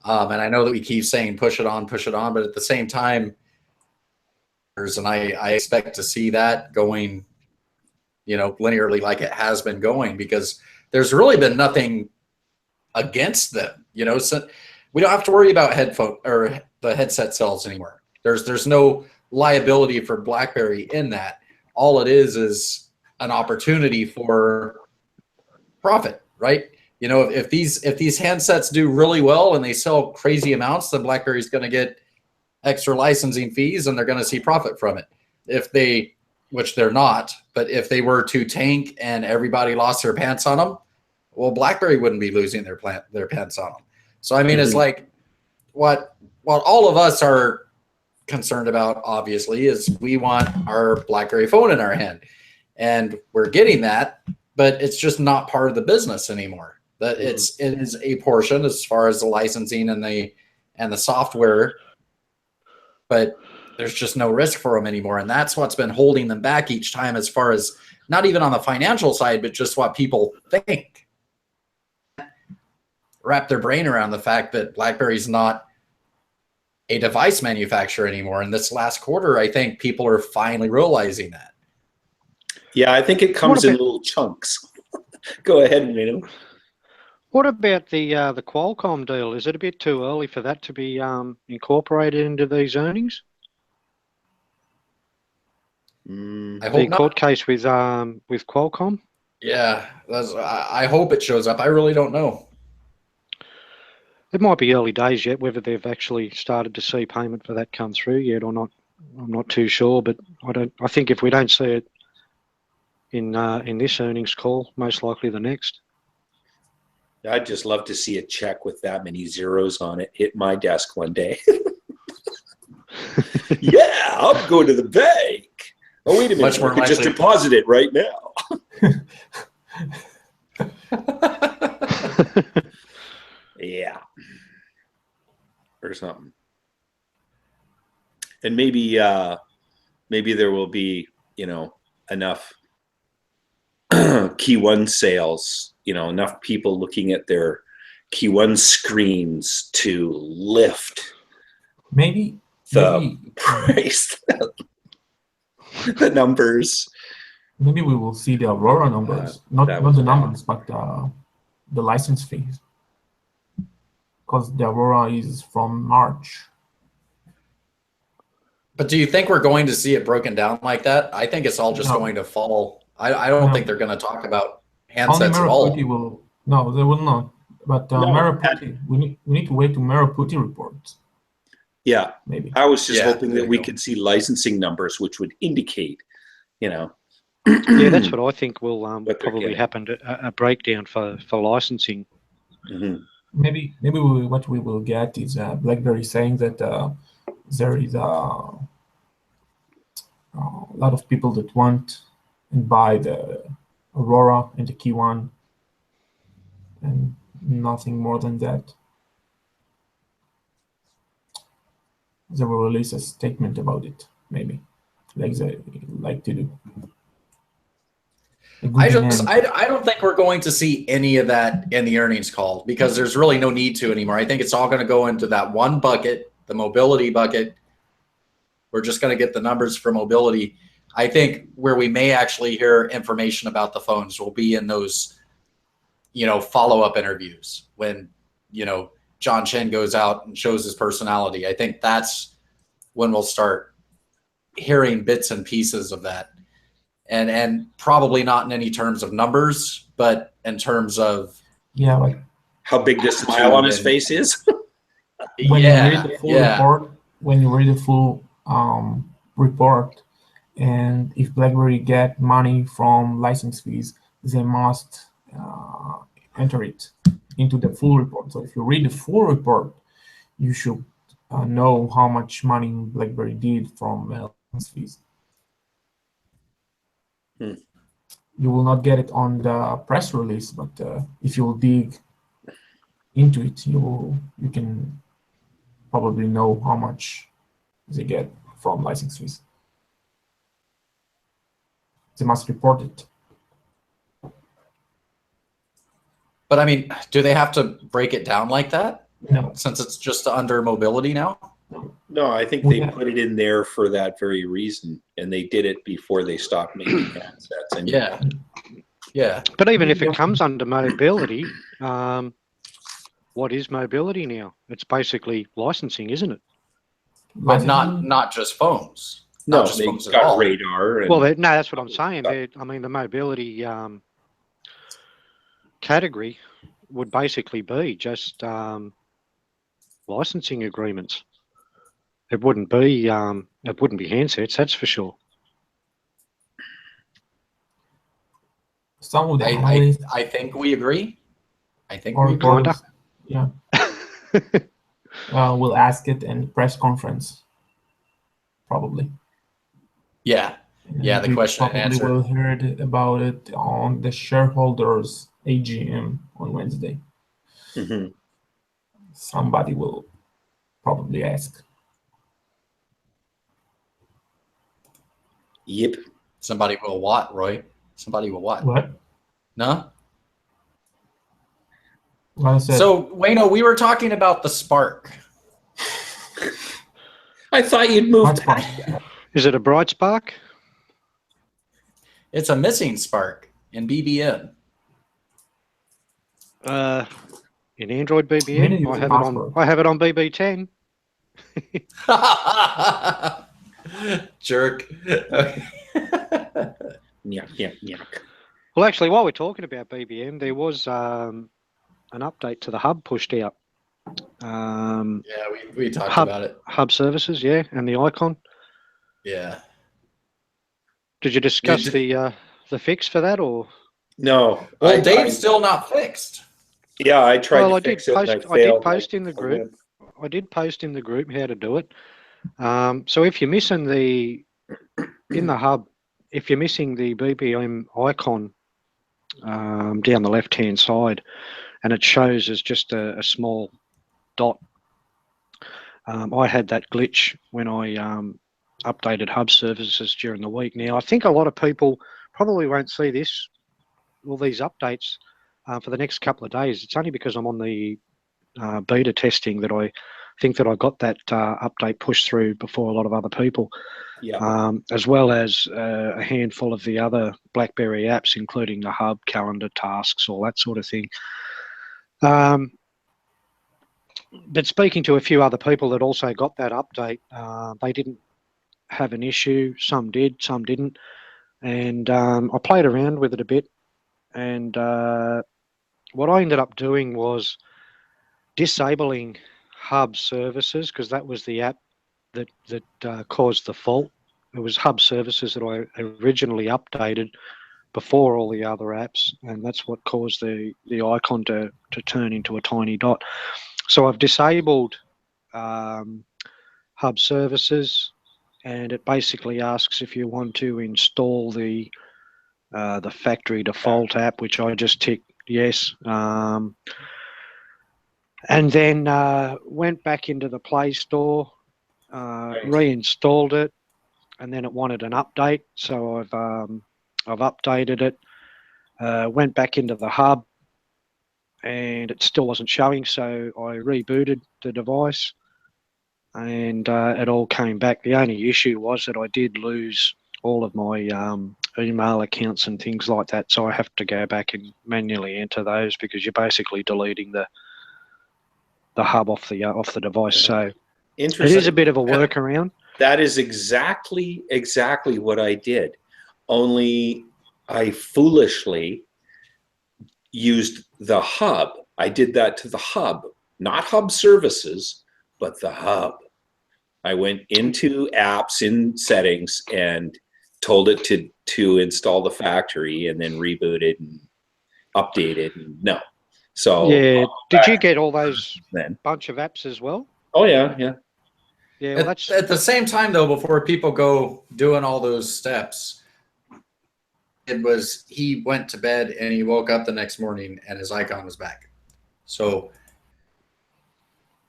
And I know that we keep saying push it on, but at the same time, and I expect to see that going, linearly like it has been going, because there's really been nothing against them. So we don't have to worry about headphone or the headset sales anymore. There's no liability for BlackBerry in that. All it is an opportunity for profit, right? If these handsets do really well and they sell crazy amounts, then BlackBerry's going to get extra licensing fees and they're going to see profit from it. Which they're not, but if they were to tank and everybody lost their pants on them, well, BlackBerry wouldn't be losing their pants on them. So I mean, It's like what all of us are concerned about, obviously, is we want our BlackBerry phone in our hand, and we're getting that, but it's just not part of the business anymore. That it is a portion as far as the licensing and the software, but there's just no risk for them anymore. And that's what's been holding them back each time, as far as not even on the financial side, but just what people think. Wrap their brain around the fact that BlackBerry's not a device manufacturer anymore. In this last quarter, I think people are finally realizing that. Yeah, I think it comes in little chunks. Go ahead, Nino. What about the Qualcomm deal? Is it a bit too early for that to be incorporated into these earnings? I hope the not. court case with Qualcomm? Yeah, I hope it shows up. I really don't know. It might be early days yet, whether they've actually started to see payment for that come through yet or not. I'm not too sure, but I think if we don't see it in this earnings call, most likely the next. I'd just love to see a check with that many zeros on it hit my desk one day. Yeah, I'll go to the bank. Oh, wait a minute. Much more I could just likely. deposit it right now. Yeah. Or something. And maybe there will be, enough Key1 sales, enough people looking at their Key1 screens to lift Maybe price, the numbers. Maybe we will see the Aurora numbers, not the numbers, but the license fees, because the Aurora is from March. But do you think we're going to see it broken down like that? I think it's all just going to fall. I don't think they're going to talk about handsets at all. No, they will not. But Meraputi, we need to wait to Meraputi reports. Yeah, maybe. I was just hoping that we could see licensing numbers, which would indicate, Yeah, that's what I think will probably happen. A breakdown for licensing. Mm-hmm. Maybe what we will get is BlackBerry saying that there is a lot of people that want and buy the Aurora and the Key1, and nothing more than that. they will release a statement about it, maybe, like they like to do. I don't think we're going to see any of that in the earnings call because there's really no need to anymore. I think it's all going to go into that one bucket, the mobility bucket. We're just going to get the numbers for mobility. I think where we may actually hear information about the phones will be in those, follow-up interviews when, John Chen goes out and shows his personality. I think that's when we'll start hearing bits and pieces of that. And probably not in any terms of numbers, but in terms of like how big the smile on his face is. when you read the full report, when you read the full report, and if BlackBerry get money from license fees, they must enter it into the full report. So if you read the full report, you should know how much money BlackBerry did from license fees. You will not get it on the press release, but if you will dig into it, you can probably know how much they get from license fees. They must report it. But I mean, do they have to break it down like that? No. Since it's just under mobility now? No, I think they put it in there for that very reason, and they did it before they stopped making handsets. And yeah. But even if it comes under mobility, what is mobility now? It's basically licensing, isn't it? But not just phones. No, not just they phones at got all. radar. And, well, no, that's what I'm saying. I mean, the mobility category would basically be just licensing agreements. It wouldn't be handsets, that's for sure. Some of the I think we agree. Kinda. Yeah. We'll ask it in the press conference, probably. Yeah. Yeah, the question and answer. We will hear about it on the shareholders AGM on Wednesday. Mm-hmm. Somebody will probably ask. Yep. Somebody will what, Roy? Somebody will what? What? No? Well, so, Wayno, we were talking about the Spark. I thought you'd moved. Is it a bright spark? It's a missing spark in BBM. In Android BBM, I have it on BB10. Jerk. Yuck. Well, actually, while we're talking about BBM, there was an update to the hub pushed out. We talked about it. Hub services, and the icon. Yeah. Did you discuss the fix for that, or? No. Well, Dave's still not fixed. Yeah, I tried to fix it. I did post in the group. I did post in the group how to do it. So if you're missing in the hub, if you're missing the BBM icon down the left-hand side, and it shows as just a small dot, I had that glitch when I updated hub services during the week. Now, I think a lot of people probably won't see these updates for the next couple of days. It's only because I'm on the beta testing that I think that I got that update pushed through before a lot of other people, as well as a handful of the other BlackBerry apps, including the hub, calendar, tasks, all that sort of thing. But speaking to a few other people that also got that update, they didn't have an issue. Some did, some didn't. And I played around with it a bit. And what I ended up doing was disabling hub services, because that was the app that caused the fault. It was hub services that I originally updated before all the other apps, and that's what caused the icon to turn into a tiny dot. So I've disabled hub services, and it basically asks if you want to install the factory default app, which I just ticked yes. And then went back into the Play Store reinstalled it, and then it wanted an update. So I've updated it, went back into the hub, and it still wasn't showing. So I rebooted the device, and it all came back. The only issue was that I did lose all of my email accounts and things like that. So I have to go back and manually enter those, because you're basically deleting the hub off the device. So it is a bit of a workaround. That is exactly what I did. Only I foolishly used the hub. I did that to the hub, not hub services, but the hub. I went into apps in settings and told it to install the factory, and then rebooted and updated. And no. So yeah, did you get all those then bunch of apps as well? Oh yeah. Yeah, well, that's At the same time, though, before people go doing all those steps, he went to bed and he woke up the next morning and his icon was back. So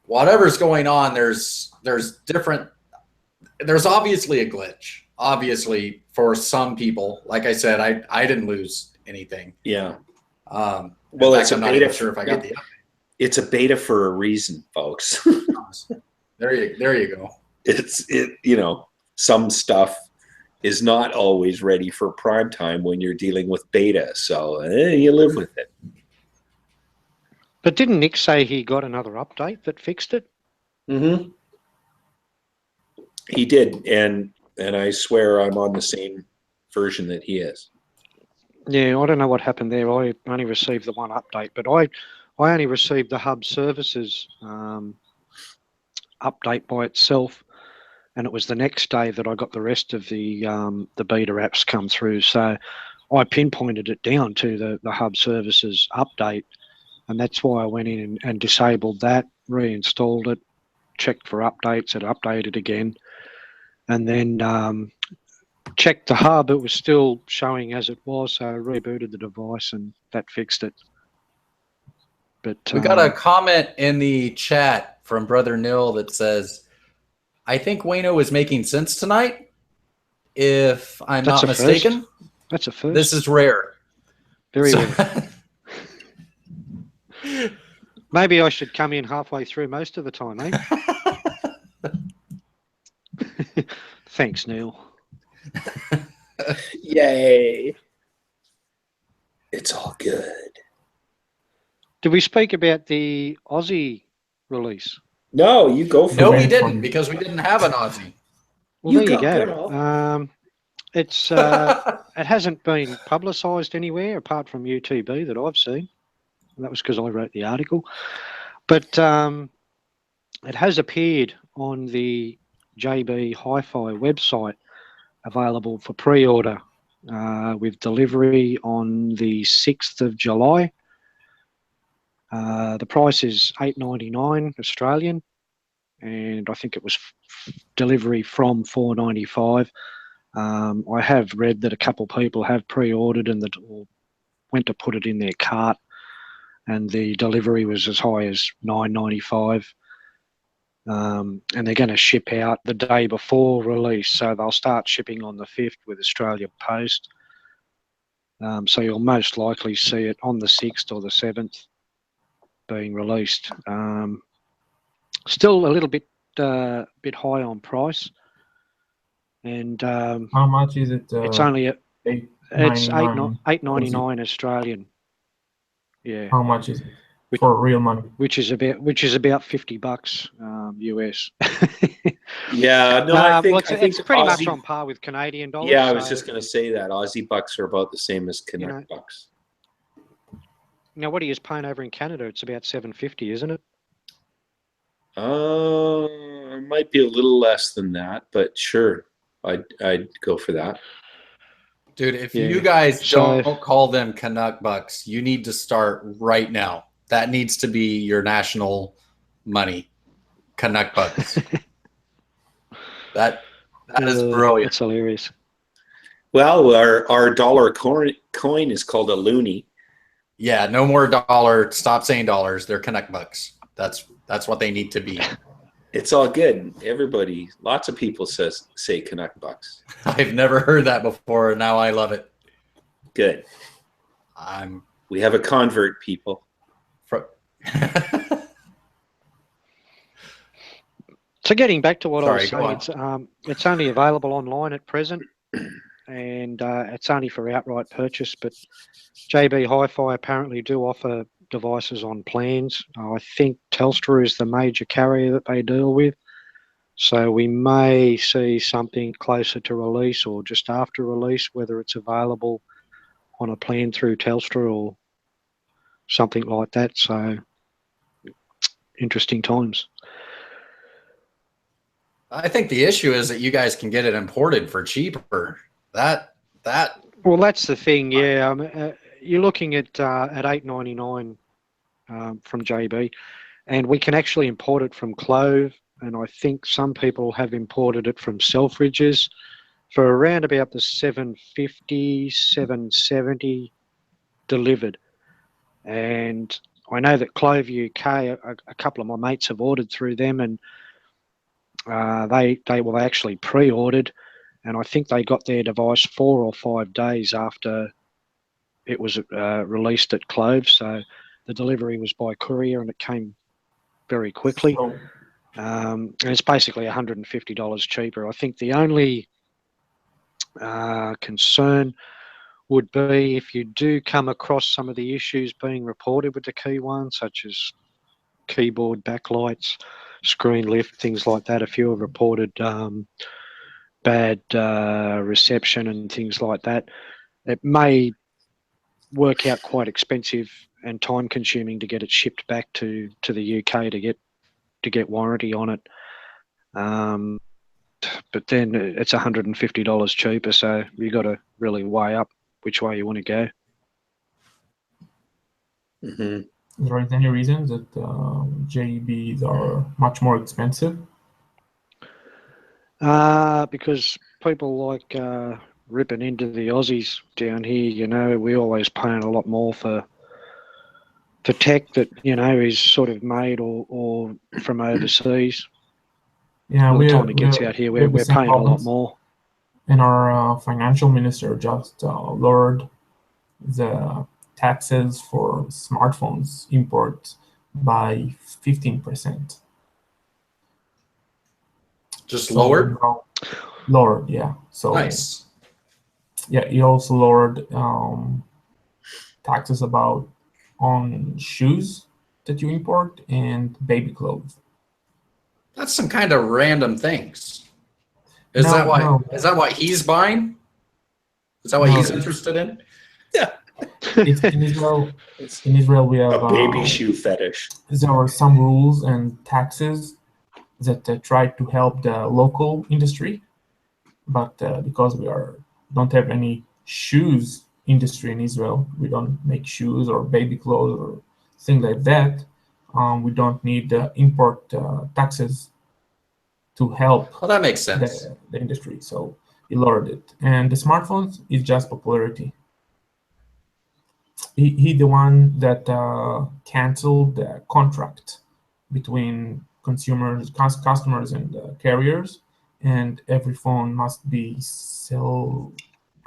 whatever's going on, there's obviously a glitch. Obviously, for some people, like I said, I didn't lose anything. Yeah. Well, I'm not even sure if I got the update. It's a beta for a reason, folks. There you go. Some stuff is not always ready for prime time when you're dealing with beta, so you live with it. But didn't Nick say he got another update that fixed it? Mm-hmm. He did, and I swear I'm on the same version that he is. Yeah, I don't know what happened there. I only received the one update, but I only received the hub services update by itself, and it was the next day that I got the rest of the beta apps come through. So I pinpointed it down to the hub services update, and that's why I went in and disabled that, reinstalled it, checked for updates, it updated again, and then checked the hub. It was still showing as it was, so I rebooted the device and that fixed it. But we got a comment in the chat from Brother Nil that says, I think Wayno is making sense tonight, if I'm not mistaken. That's a first. This is rare. Very rare. Maybe I should come in halfway through most of the time, eh? Thanks, Neil. Yay. It's all good. Did we speak about the Aussie release? No, you go for it. No, we didn't, because we didn't have an Aussie. Well, there you go. It's it hasn't been publicised anywhere apart from UTB that I've seen. That was because I wrote the article. But it has appeared on the JB Hi-Fi website, available for pre-order with delivery on the 6th of July. The price is $8.99 Australian, and I think it was delivery from $4.95. I have read that a couple of people have pre-ordered and went to put it in their cart, and the delivery was as high as $9.95. And they're going to ship out the day before release, so they'll start shipping on the 5th with Australia Post. So you'll most likely see it on the 6th or the 7th being released. Still a little bit high on price, and how much is it? it's only it's $8.99 Australian. Yeah. How much is it for real money? Which is about $50 US. Yeah, no, I think it's pretty Aussie, much on par with Canadian dollars. Yeah, I was just going to say that Aussie bucks are about the same as Canuck bucks. Now, what are you paying over in Canada? It's about $7.50, isn't it? It might be a little less than that, but sure, I'd go for that. Dude, if you guys don't call them Canuck bucks, you need to start right now. That needs to be your national money, Canuck bucks. that is brilliant. That's hilarious. Well, our dollar coin is called a loonie. Yeah, no more dollar. Stop saying dollars. They're Canuck bucks. That's what they need to be. It's all good. Everybody, lots of people say Canuck bucks. I've never heard that before. Now I love it. Good. We have a convert, people. So getting back to what I was Sorry, saying, it's only available online at present, and it's only for outright purchase. But JB Hi-Fi apparently do offer devices on plans. I think Telstra is the major carrier that they deal with. So we may see something closer to release or just after release, whether it's available on a plan through Telstra or something like that. So interesting times. I think the issue is that you guys can get it imported for cheaper. Well, that's the thing. Yeah, you're looking at $8.99 from JB, and we can actually import it from Clove. And I think some people have imported it from Selfridges for around about the $7.50, $7.70 delivered. And I know that Clove UK, a couple of my mates have ordered through them, and they actually pre-ordered, and I think they got their device 4 or 5 days after it was released at Clove. So the delivery was by courier, and it came very quickly. And it's basically $150 cheaper. I think the only concern would be if you do come across some of the issues being reported with the key one, such as keyboard backlights, screen lift, things like that. A few have reported bad reception and things like that. It may work out quite expensive and time consuming to get it shipped back to the UK to get warranty on it. But then it's $150 cheaper, so you got to really weigh up which way you want to go. Mm-hmm. Is there any reason that JBs are much more expensive? Because people like ripping into the Aussies down here. You know, we always paying a lot more for tech that, you know, is sort of made or from overseas. Yeah, by the time it gets out here, we're paying a lot more. And our financial minister just lowered the taxes for smartphones import by 15%. Just lowered? Lowered, yeah. So nice. Yeah, he also lowered taxes on shoes that you import and baby clothes. That's some kind of random things. Is that what he's buying? Is that what he's interested in? Yeah. It's in Israel. In Israel, we have a baby shoe fetish. There are some rules and taxes that try to help the local industry, but because we don't have any shoes industry in Israel, we don't make shoes or baby clothes or things like that. We don't need import taxes to help. Well, that makes sense. The industry, so he lowered it. And the smartphones is just popularity. He the one that canceled the contract between customers and carriers, and every phone must be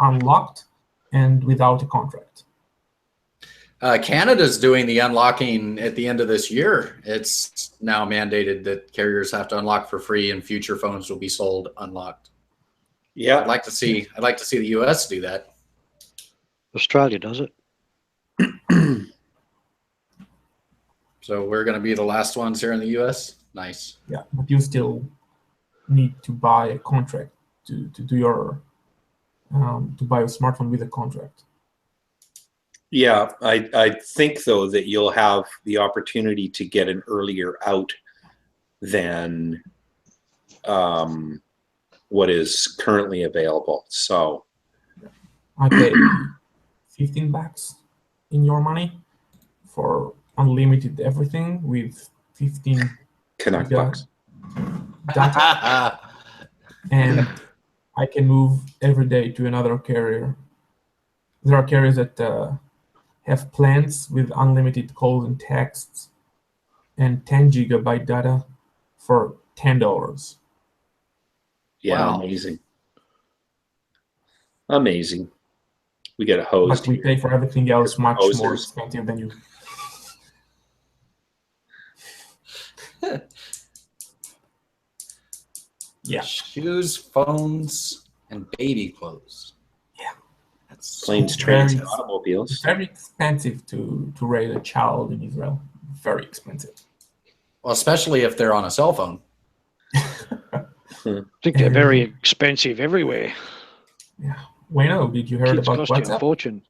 unlocked and without a contract. Canada's doing the unlocking at the end of this year. It's now mandated that carriers have to unlock for free, and future phones will be sold unlocked. Yeah, I'd like to see the US do that. Australia does it. So we're going to be the last ones here in the US. Nice. Yeah, but you still need to buy a contract to do your to buy a smartphone with a contract. Yeah, I think though that you'll have the opportunity to get an earlier out than what is currently available. So I pay $15 in your money for unlimited everything with 15 Canuck bucks data, and I can move every day to another carrier. There are carriers that have plans with unlimited calls and texts and 10 gigabyte data for $10. Yeah, Wow. Amazing. We get a hose. But we pay for everything else much more Hosers. expensive than you. Yeah. Shoes, phones, and baby clothes. Yeah. That's Planes, It's trains, very- and automobiles. It's very expensive to raise a child in Israel. Very expensive. well, especially if they're on a cell phone. I think they're very expensive everywhere. Yeah. Wayno, did you hear Kids about cost you a WhatsApp? fortune.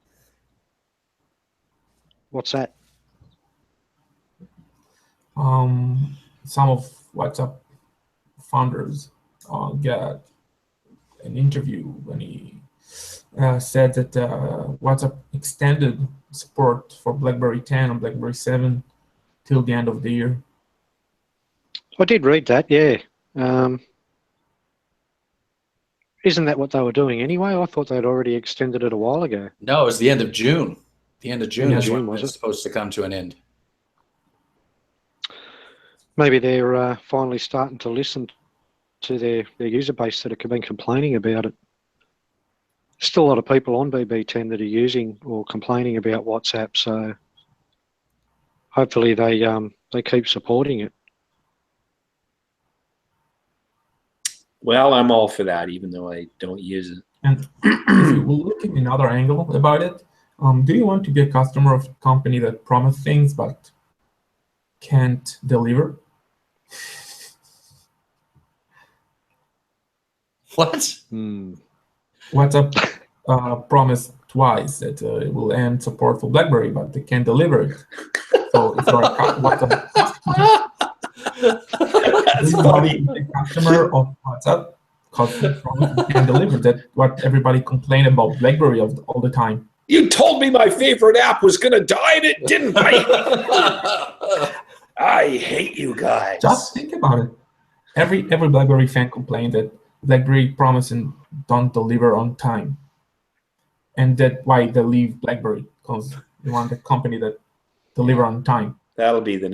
What's that? Some of WhatsApp founders got an interview when he said that WhatsApp extended support for BlackBerry 10 and BlackBerry 7 till the end of the year. I did read that, yeah. Isn't that what they were doing anyway? I thought they'd already extended it a while ago. No, it was the end of June. The end of June Yeah, is June, when was it's it? supposed to come to an end. Maybe they're finally starting to listen to their user base that have been complaining about it. Still a lot of people on BB10 that are using or complaining about WhatsApp, so hopefully they keep supporting it. Well, I'm all for that, even though I don't use it. And if you will look at another angle about it, do you want to be a customer of a company that promises things but can't deliver? What? WhatsApp promised twice that it will end support for BlackBerry, but they can't deliver it. So if you're a WhatsApp That's funny. customer of WhatsApp, because they promise they can't deliver. That's what everybody complained about BlackBerry all the time. You told me my favorite app was going to die and it didn't, right? I hate you guys. Just think about it. Every BlackBerry fan complained that BlackBerry promise and don't deliver on time, and that's why they leave BlackBerry, because they want a company that deliver on time. That'll be the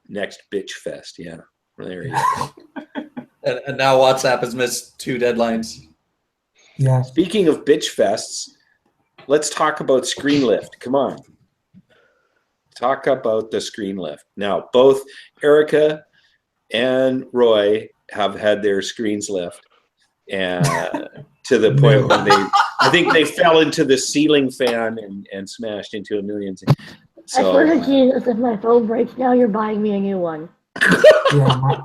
next bitch fest. Yeah, there you go. And now WhatsApp has missed 2 deadlines. Yeah. Speaking of bitch fests, let's talk about screen lift. Come on. Talk about the screen lift. Now, both Erica and Roy have had their screens lift, and to the point where I think they fell into the ceiling fan and smashed into a million things. I swear to Jesus, if my phone breaks now, you're buying me a new one. Yeah,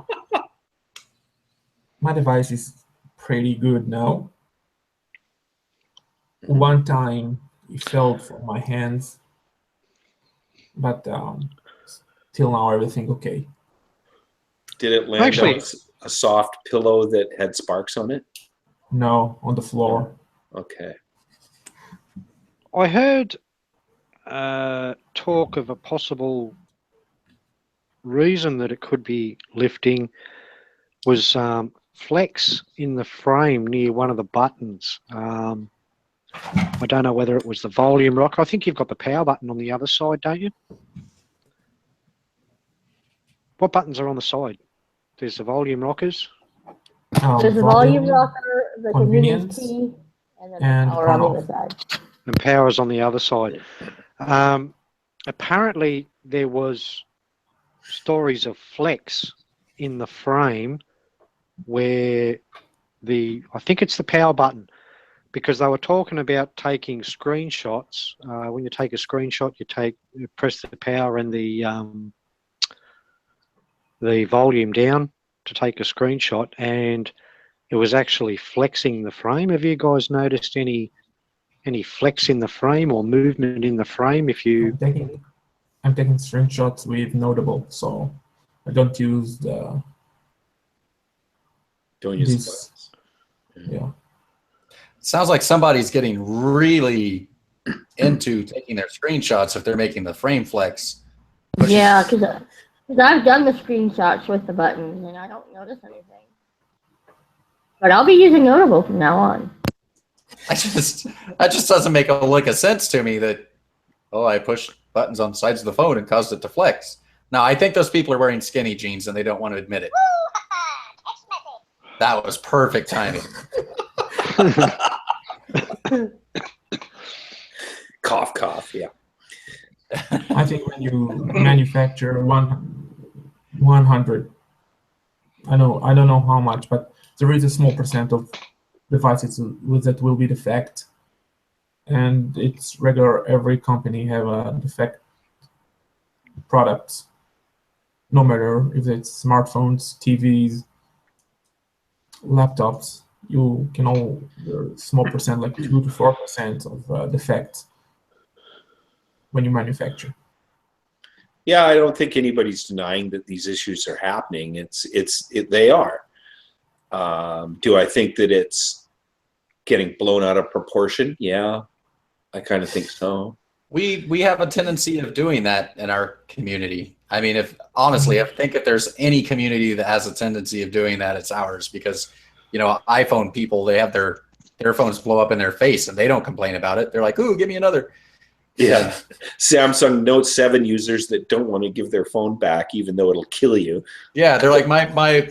my device is pretty good now. One time it fell from my hands, but till now everything okay. Did it land Actually- on a soft pillow that had sparks on it? No, on the floor. Okay. I heard talk of a possible reason that it could be lifting was flex in the frame near one of the buttons. I don't know whether it was the volume rocker. I think you've got the power button on the other side, don't you? What buttons are on the side? There's the volume rockers. There's a volume rocker, the convenience convenience, key, and then and the power on the turn other side. And power's on the other side. Apparently, there was stories of flex in the frame where I think it's the power button, because they were talking about taking screenshots. When you take a screenshot, you press the power and the volume down to take a screenshot, and it was actually flexing the frame. Have you guys noticed any flex in the frame or movement in the frame? If you I'm taking screenshots with Notable, so I don't use the Don't use the this. buttons. Yeah. Sounds like somebody's getting really into taking their screenshots if they're making the frame flex. Yeah, because I've done the screenshots with the buttons, and I don't notice anything. But I'll be using Notable from now on. That just doesn't make a lick of sense to me that, I pushed buttons on the sides of the phone and caused it to flex. Now, I think those people are wearing skinny jeans and they don't want to admit it. That was perfect timing. Cough, cough. Yeah. I think when you manufacture 100, I don't know how much, but there is a small percent of devices that will be defect, and it's regular. Every company have a defect products, no matter if it's smartphones, TVs, laptops. You can all small percent, like 2 to 4% of defects when you manufacture. Yeah, I don't think anybody's denying that these issues are happening. They are. Do I think that it's getting blown out of proportion? Yeah, I kind of think so. We have a tendency of doing that in our community. I mean, if there's any community that has a tendency of doing that, it's ours, because, you know, iPhone people, they have their phones blow up in their face and they don't complain about it. They're like, ooh, give me another. Yeah. Samsung Note 7 users that don't want to give their phone back even though it'll kill you. Yeah, they're like, my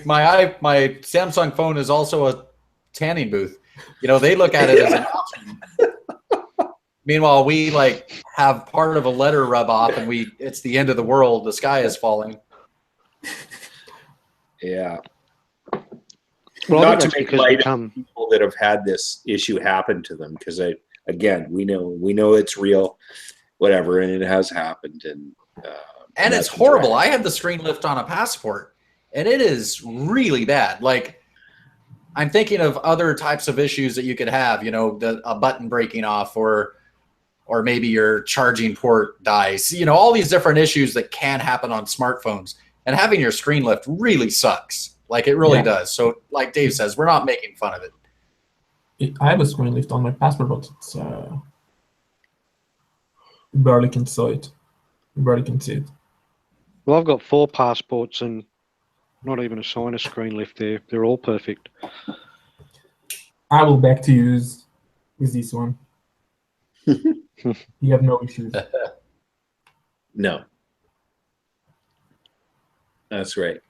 Samsung phone is also a tanning booth. You know, they look at it as an option. Meanwhile, we like have part of a letter rub off and it's the end of the world. The sky is falling. Yeah. Well, not to make light of people that have had this issue happen to them, because again, we know it's real, whatever, and it has happened, and it's horrible. I had the screen lift on a passport, and it is really bad. Like, I'm thinking of other types of issues that you could have. You know, a button breaking off, or maybe your charging port dies. You know, all these different issues that can happen on smartphones, and having your screen lift really sucks. Like, it really does. So, like Dave says, we're not making fun of it. I have a screen lift on my passport, but it's you barely can see it. Well, I've got 4 passports and not even a sign of screen lift there. They're all perfect. I will back to use with this one. You have no issues. No. That's right.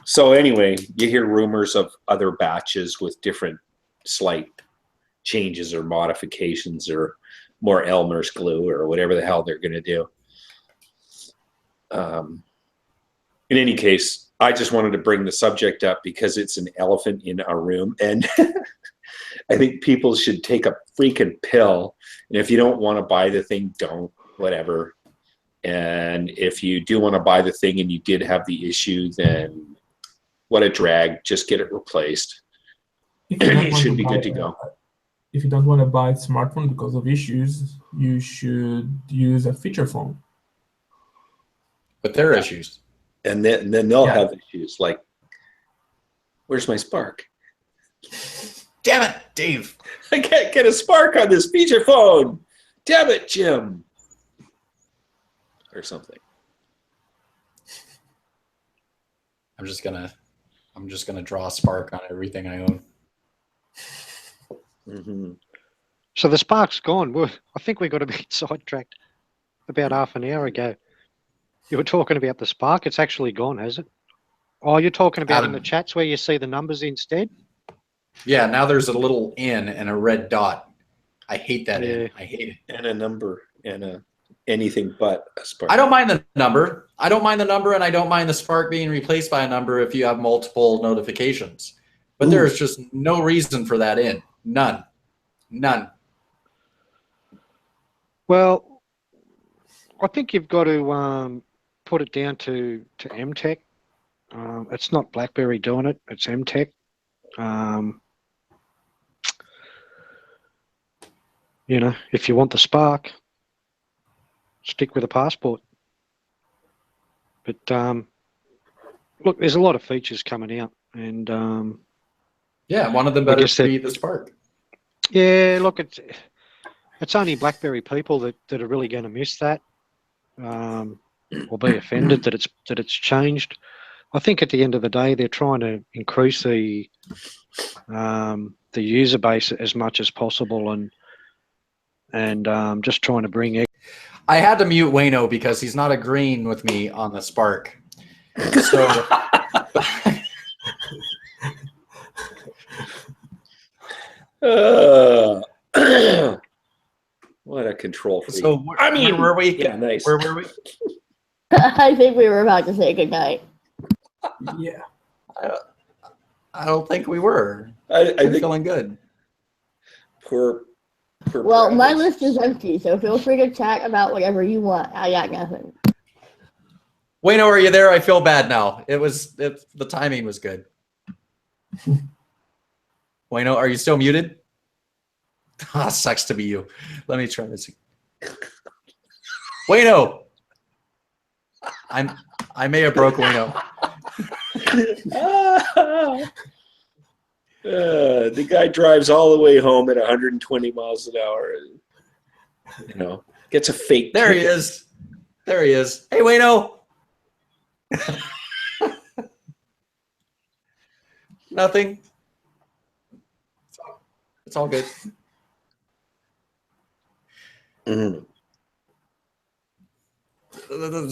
So anyway, you hear rumors of other batches with different slight changes or modifications or more Elmer's glue or whatever the hell they're going to do. In any case, I just wanted to bring the subject up because it's an elephant in our room, and I think people should take a freaking pill. And if you don't want to buy the thing, don't, whatever. And if you do want to buy the thing and you did have the issue, then what a drag. Just get it replaced. It should be good to go. If you don't want to buy a smartphone because of issues, you should use a feature phone. But there are issues. And then they'll have issues like, where's my Spark? Damn it, Dave. I can't get a Spark on this feature phone. Damn it, Jim. Or something. I'm just gonna draw a spark on everything I own. Mm-hmm. So the spark's gone. Well, I think we got a bit sidetracked about half an hour ago. You were talking about the spark. It's actually gone, has it? Oh, you're talking about in the chats where you see the numbers instead? Yeah, now there's a little N and a red dot. I hate that N. I hate it. And a number and a anything but a spark. I don't mind the number. I don't mind the number, and I don't mind the spark being replaced by a number if you have multiple notifications. But there is just no reason for that in. None. Well, I think you've got to put it down to MTech. It's not BlackBerry doing it. It's MTech. You know, if you want the spark, stick with a passport. But look, there's a lot of features coming out, and one of them better be the spark. Yeah, look, it's only BlackBerry people that are really going to miss that, or be offended that it's changed. I think at the end of the day, they're trying to increase the user base as much as possible, and just trying to bring. I had to mute Wayno because he's not agreeing with me on the spark. So, What a control freak. So where were we? Yeah, nice. Where were we? I think we were about to say goodnight. Yeah. I don't think we were. I I'm think feeling good. poor Well, my Travis. list is empty, so feel free to chat about whatever you want. I got nothing. Wayno, are you there? I feel bad now. The timing was good. Wayno, are you still muted? Ah, sucks to be you. Let me try this. Wayno, I may have broke Wayno. The guy drives all the way home at 120 miles an hour. You know, gets a fake. There he ticket. is. There he is. Hey, Wayno. Nothing. It's all good. Mhm.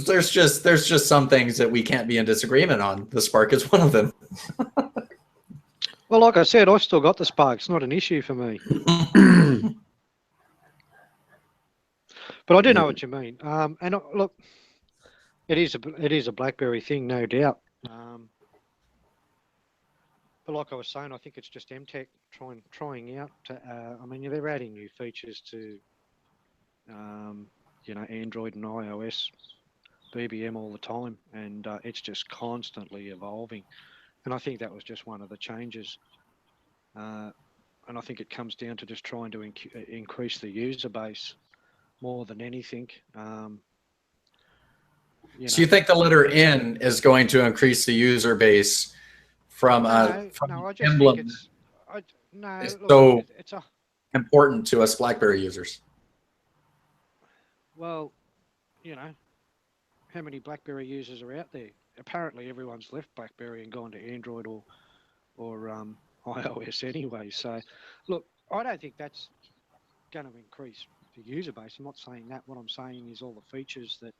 There's just some things that we can't be in disagreement on. The Spark is one of them. Well, like I said, I've still got the Spark. It's not an issue for me. But I do know what you mean. And look, it is a BlackBerry thing, no doubt. But like I was saying, I think it's just MTech trying out. I mean, they're adding new features to, Android and iOS, BBM all the time, and it's just constantly evolving. And I think that was just one of the changes. And I think it comes down to just trying to increase the user base more than anything. So you think the letter N is going to increase the user base from no, I just emblem? think it's So it's a important to us BlackBerry users. well, how many BlackBerry users are out there? Apparently, everyone's left BlackBerry and gone to Android or iOS anyway. So, look, I don't think that's going to increase the user base. I'm not saying that. What I'm saying is all the features that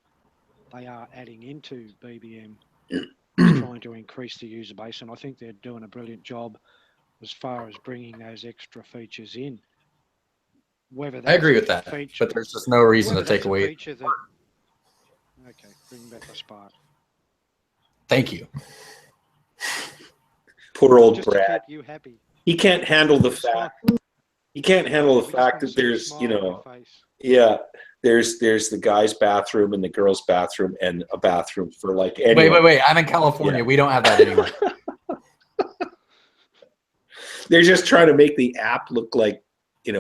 they are adding into BBM is trying to increase the user base, and I think they're doing a brilliant job as far as bringing those extra features in. Whether that's I agree with that, feature, but there's just no reason to whether take that's a away. feature that, okay, bring back the Spark. Thank you. Poor old Just to Brad. keep you happy. He can't handle the fact. He can't handle the We just fact want to that see a there's, smile on your face. yeah, there's the guy's bathroom and the girl's bathroom and a bathroom for like anyone. Wait. I'm in California. Yeah. We don't have that anywhere. They're just trying to make the app look like,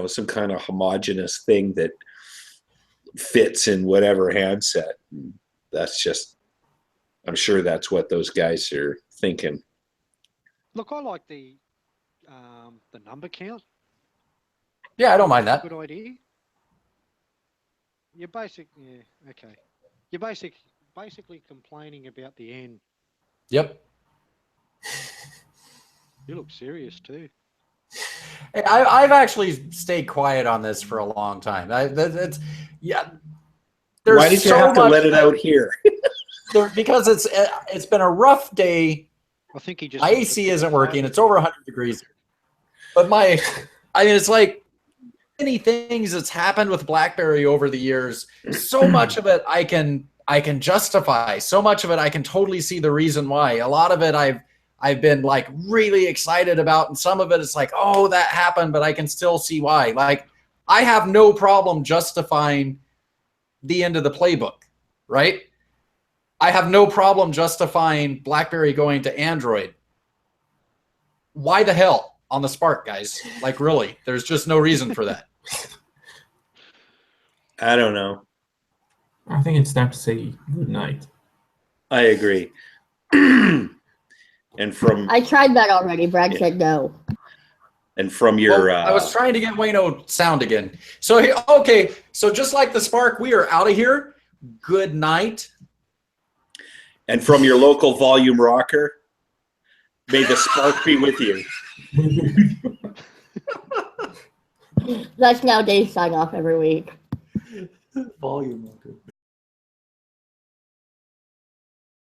some kind of homogenous thing that fits in whatever handset. That's just, I'm sure that's what those guys are thinking. Look, I like the number count. Yeah, I don't mind that. Good idea. You're okay. You're basically complaining about the N. Yep. You look serious too. Hey, I've actually stayed quiet on this for a long time. There's Why did you so have to much let it out here? because it's been a rough day. I think he just. My AC isn't working. It's over 100 degrees. But it's like many things that's happened with BlackBerry over the years. So much of it I can justify. So much of it I can totally see the reason why. A lot of it I've been like really excited about, and some of it is like, oh, that happened, but I can still see why. Like, I have no problem justifying the end of the playbook, right? I have no problem justifying BlackBerry going to Android. Why the hell on the Spark, guys? Like, really, there's just no reason for that. I don't know. I think it's time to say good night. I agree. And from I tried that already. Brad said no. and from your I was trying to get Wayno sound again. So just like the Spark, we are out of here. Good night. and from your local volume rocker, may the Spark be with you. That's now Dave's sign off every week. Volume.